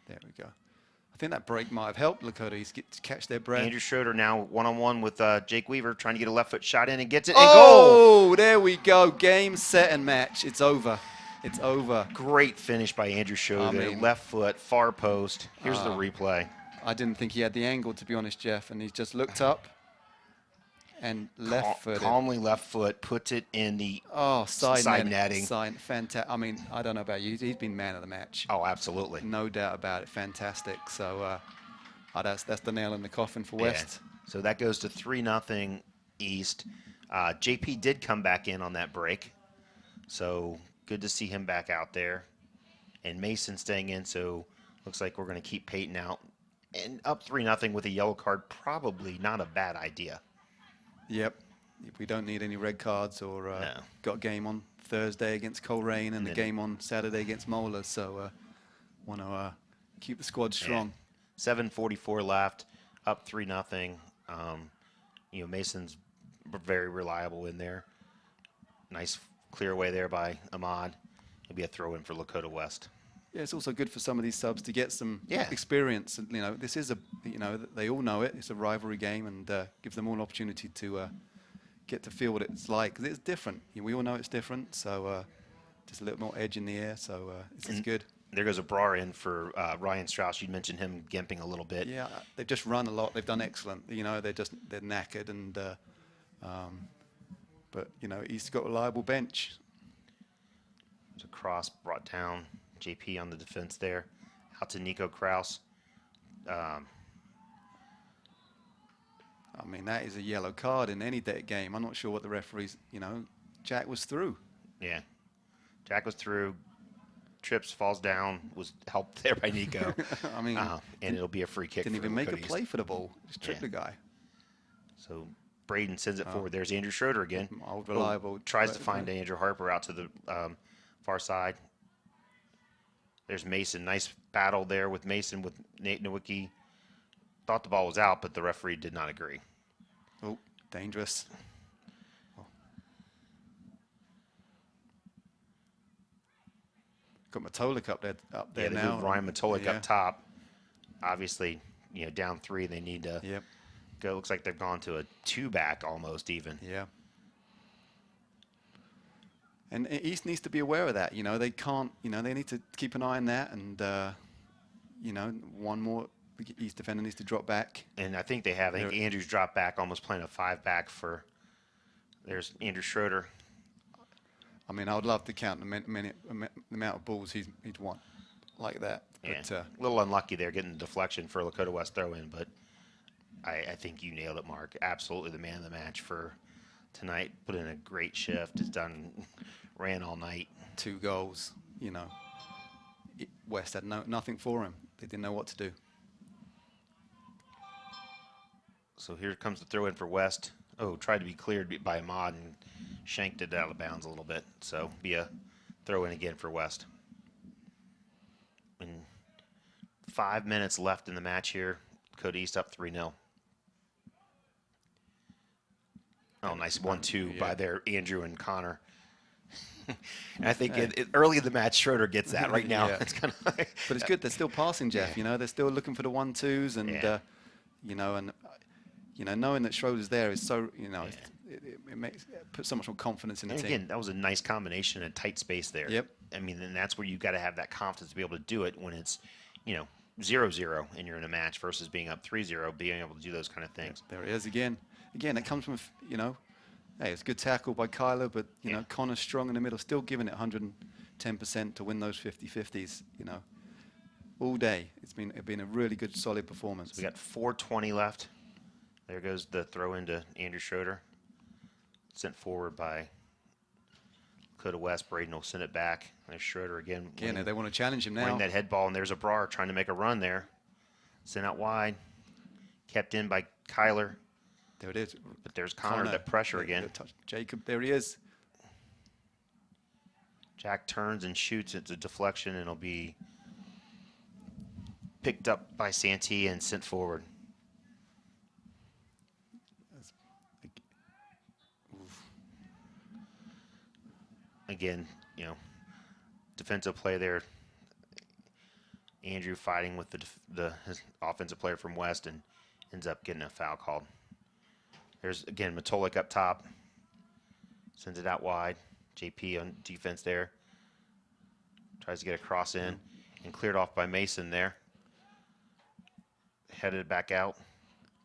There we go. I think that break might have helped Lakota East to catch their breath. Andrew Schroeder now one-on-one with Jake Weaver, trying to get a left foot shot in and gets it. And goal! Oh, there we go. Game, set, and match. It's over. It's over. Great finish by Andrew Schroeder. Left foot, far post. Here's the replay. I didn't think he had the angle, to be honest, Jeff, and he just looked up and left-footed. Calmly left foot, puts it in the side netting. Fantastic. I mean, I don't know about you. He's been man of the match. Oh, absolutely. No doubt about it. Fantastic. So that's the nail in the coffin for West. So that goes to 3-0 East. JP did come back in on that break. So good to see him back out there. And Mason staying in, so looks like we're going to keep Peyton out. And up 3-0 with a yellow card, probably not a bad idea. Yep. we don't need any red cards or No. got a game on Thursday against Coleraine and the game on Saturday against Moeller. So want to keep the squad strong. 7:44 left, up 3-0. Mason's very reliable in there. Nice clear away there by Ahmad. It'll be a throw in for Lakota West. Yeah, it's also good for some of these subs to get some Yeah. experience. And, this is they all know it. It's a rivalry game, and gives them all an opportunity to get to feel what it's like. 'Cause it's different. We all know it's different. So just a little more edge in the air. So it's good. There goes a brar in for Ryan Strauss. You mentioned him gimping a little bit. Yeah, they've just run a lot. They've done excellent. They're knackered, and but East got a reliable bench. There's a cross brought down. JP on the defense there. Out to Nico Kraus. I mean, that is a yellow card in any game. I'm not sure what the referees. Jack was through. Yeah. Jack was through. Trips, falls down, was helped there by Nico. I mean, and it'll be a free kick. Didn't for even make a Lakota East. play for the ball. Just tripped the guy. So Braden sends it forward. There's Andrew Schroeder again. Old reliable. Tries to find Andrew Harper out to the far side. There's Mason. Nice battle there with Mason with Nate Nowicki. Thought the ball was out, but the referee did not agree. Oh, dangerous. Got Matolik up there Yeah, they now. moved Ryan Matolik up top. Obviously, down 3, they need to Yep. go. Looks like they've gone to a 2-back almost even. Yeah. And East needs to be aware of that. They can't. They need to keep an eye on that. And one more East defender needs to drop back. And I think they have. I think Andrew's dropped back, almost playing a 5-back for. There's Andrew Schroeder. I mean, I would love to count the amount of balls he's won like that. Yeah. But, A little unlucky there getting the deflection for Lakota West throw-in, but I think you nailed it, Mark. Absolutely the man of the match for tonight. Put in a great shift. Ran all night. 2 goals. West had nothing for him. They didn't know what to do. So here comes the throw-in for West. Oh, tried to be cleared by Ahmad and shanked it out of bounds a little bit. So be a throw-in again for West. And 5 minutes left in the match here. Dakota East up 3-0. Oh, nice 1-2 by their Andrew and Connor. And I think early in the match, Schroeder gets that right now. Yeah. It's kind of like, But it's good. They're still passing, Jeff. They're still looking for the 1-2s, and knowing that Schroeder's there is so it puts so much more confidence in the and team. again, that was a nice combination in a tight space there. Yep. I mean, and that's where you got to have that confidence to be able to do it when it's 0-0 and you're in a match versus being up 3-0, being able to do those kind of things. There it is again. Again, it comes from hey, it's a good tackle by Kyler, but Connor's strong in the middle, still giving it 110% to win those 50-50s. All day. It's been a really good, solid performance. We got 4:20 left. There goes the throw into Andrew Schroeder. Sent forward by Dakota West. Braden will send it back. There's Schroeder again. Again, they want to challenge him now. Winning that head ball, and there's a Brar trying to make a run there. Sent out wide. Kept in by Kyler. There it is. But there's Connor, that pressure again. Jacob, there he is. Jack turns and shoots. It's a deflection, and it'll be picked up by Santee and sent forward. Again, defensive play there. Andrew fighting with his offensive player from West and ends up getting a foul called. There's, again, Matolik up top. Sends it out wide. JP on defense there. Tries to get a cross in and cleared off by Mason there. Headed back out.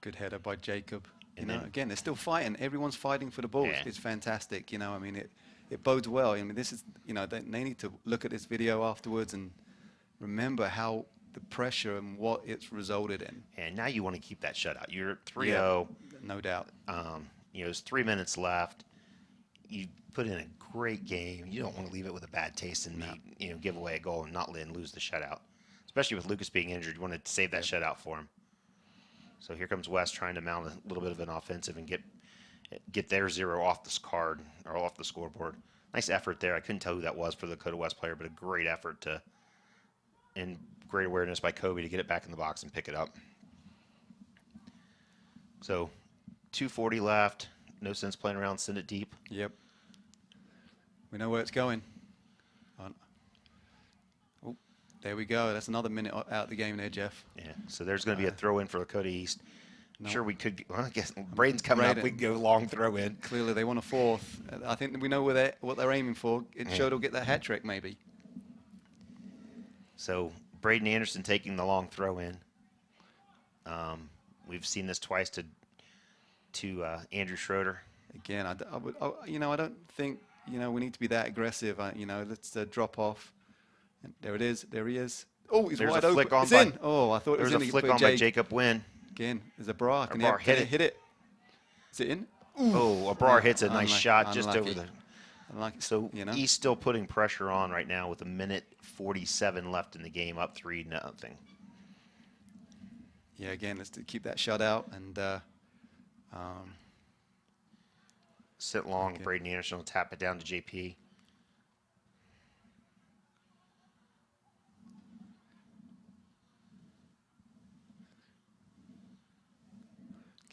Good header by Jacob. Then, again, they're still fighting. Everyone's fighting for the ball. Yeah. It's fantastic. It bodes well. This is, they need to look at this video afterwards and remember how the pressure and what it's resulted in. And now you want to keep that shutout. You're 3-0. Yeah, no doubt. There's 3 minutes left. You put in a great game. You don't want to leave it with a bad taste and give away a goal and not lose the shutout. Especially with Lucas being injured, you want to save that shutout for him. So here comes West trying to mount a little bit of an offensive and get get their 0 off this card or off the scoreboard. Nice effort there. I couldn't tell who that was for the Lakota West player, but a great effort and great awareness by Kobe to get it back in the box and pick it up. So 2:40 left. No sense playing around. Send it deep. Yep. We know where it's going. Oh, there we go. That's another minute out of the game there, Jeff. Yeah. So there's going to be a throw in for Lakota East. No. Sure, we could. Well, I guess Braden's coming up. We can go long throw in. Clearly, they want a fourth. I think we know what they're aiming for. It showed he'll get that hat trick, maybe. So Braden Anderson taking the long throw in. We've seen this twice to Andrew Schroeder. Again, I don't think we need to be that aggressive. Let's drop off. And there it is. There he is. Oh, he's There's wide a open. flick on It's by, in. Oh, I thought it was there's in. a flick on by Jacob Wynn. Again, there's a bra. Can Abrar he hit it? Is it in? Ooh. Oh, Abrar hits a nice shot just over Unlucky. the. So he's still putting pressure on right now with 1:47 left in the game, up 3-0. Yeah, again, let's keep that shutout and sit long. Okay. Braden Anderson will tap it down to JP.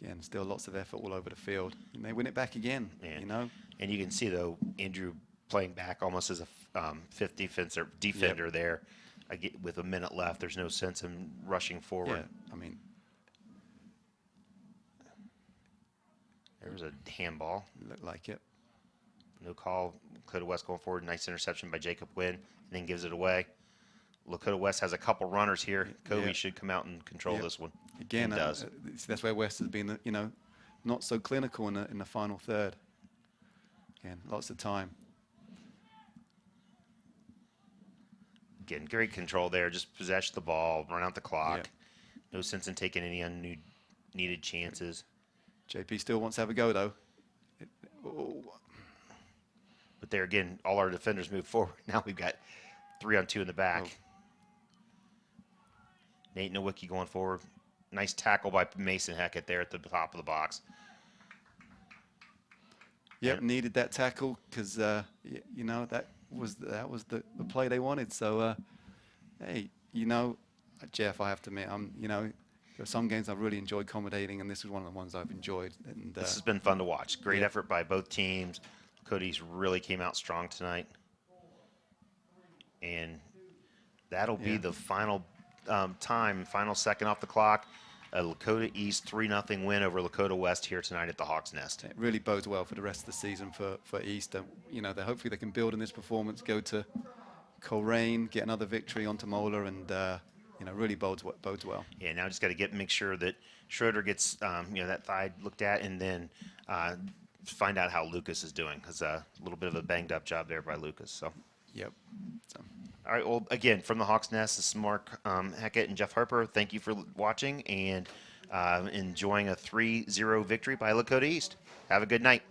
again, still lots of effort all over the field. And they win it back again, And you can see, though, Andrew playing back almost as a fifth defender there. With a minute left, there's no sense in rushing forward. Yeah, I mean, there was a handball. looked like it. No call. Lakota West going forward. Nice interception by Jacob Wynn, and then gives it away. Lakota West has a couple runners here. Kobe should come out and control this one. Again, He does. that's where West has been, not so clinical in the final third. Again, lots of time. Again, great control there. Just possess the ball, run out the clock. Yep. No sense in taking any unneeded chances. JP still wants to have a go, though. But there again, all our defenders move forward. Now we've got 3-on-2 in the back. Oh. Nate Nowicki going forward. Nice tackle by Mason Heckett there at the top of the box. Yep, needed that tackle because that was the play they wanted. So, hey, Jeff, I have to admit, there are some games I've really enjoyed commentating, and this is one of the ones I've enjoyed. And This has been fun to watch. Great effort by both teams. Lakota really came out strong tonight. And that'll be the final final second off the clock. A Lakota East 3-0 win over Lakota West here tonight at the Hawk's Nest. it really bodes well for the rest of the season for East. Hopefully they can build on this performance, go to Coleraine, get another victory onto Moeller, and really bodes well. Yeah, now just got to make sure that Schroeder gets that thigh looked at, and then find out how Lucas is doing, because a little bit of a banged up job there by Lucas. So. Yep. So. All right, well, again, from the Hawks Nest, this is Mark Heckett and Jeff Harper. Thank you for watching and enjoying a 3-0 victory by Lakota East. Have a good night.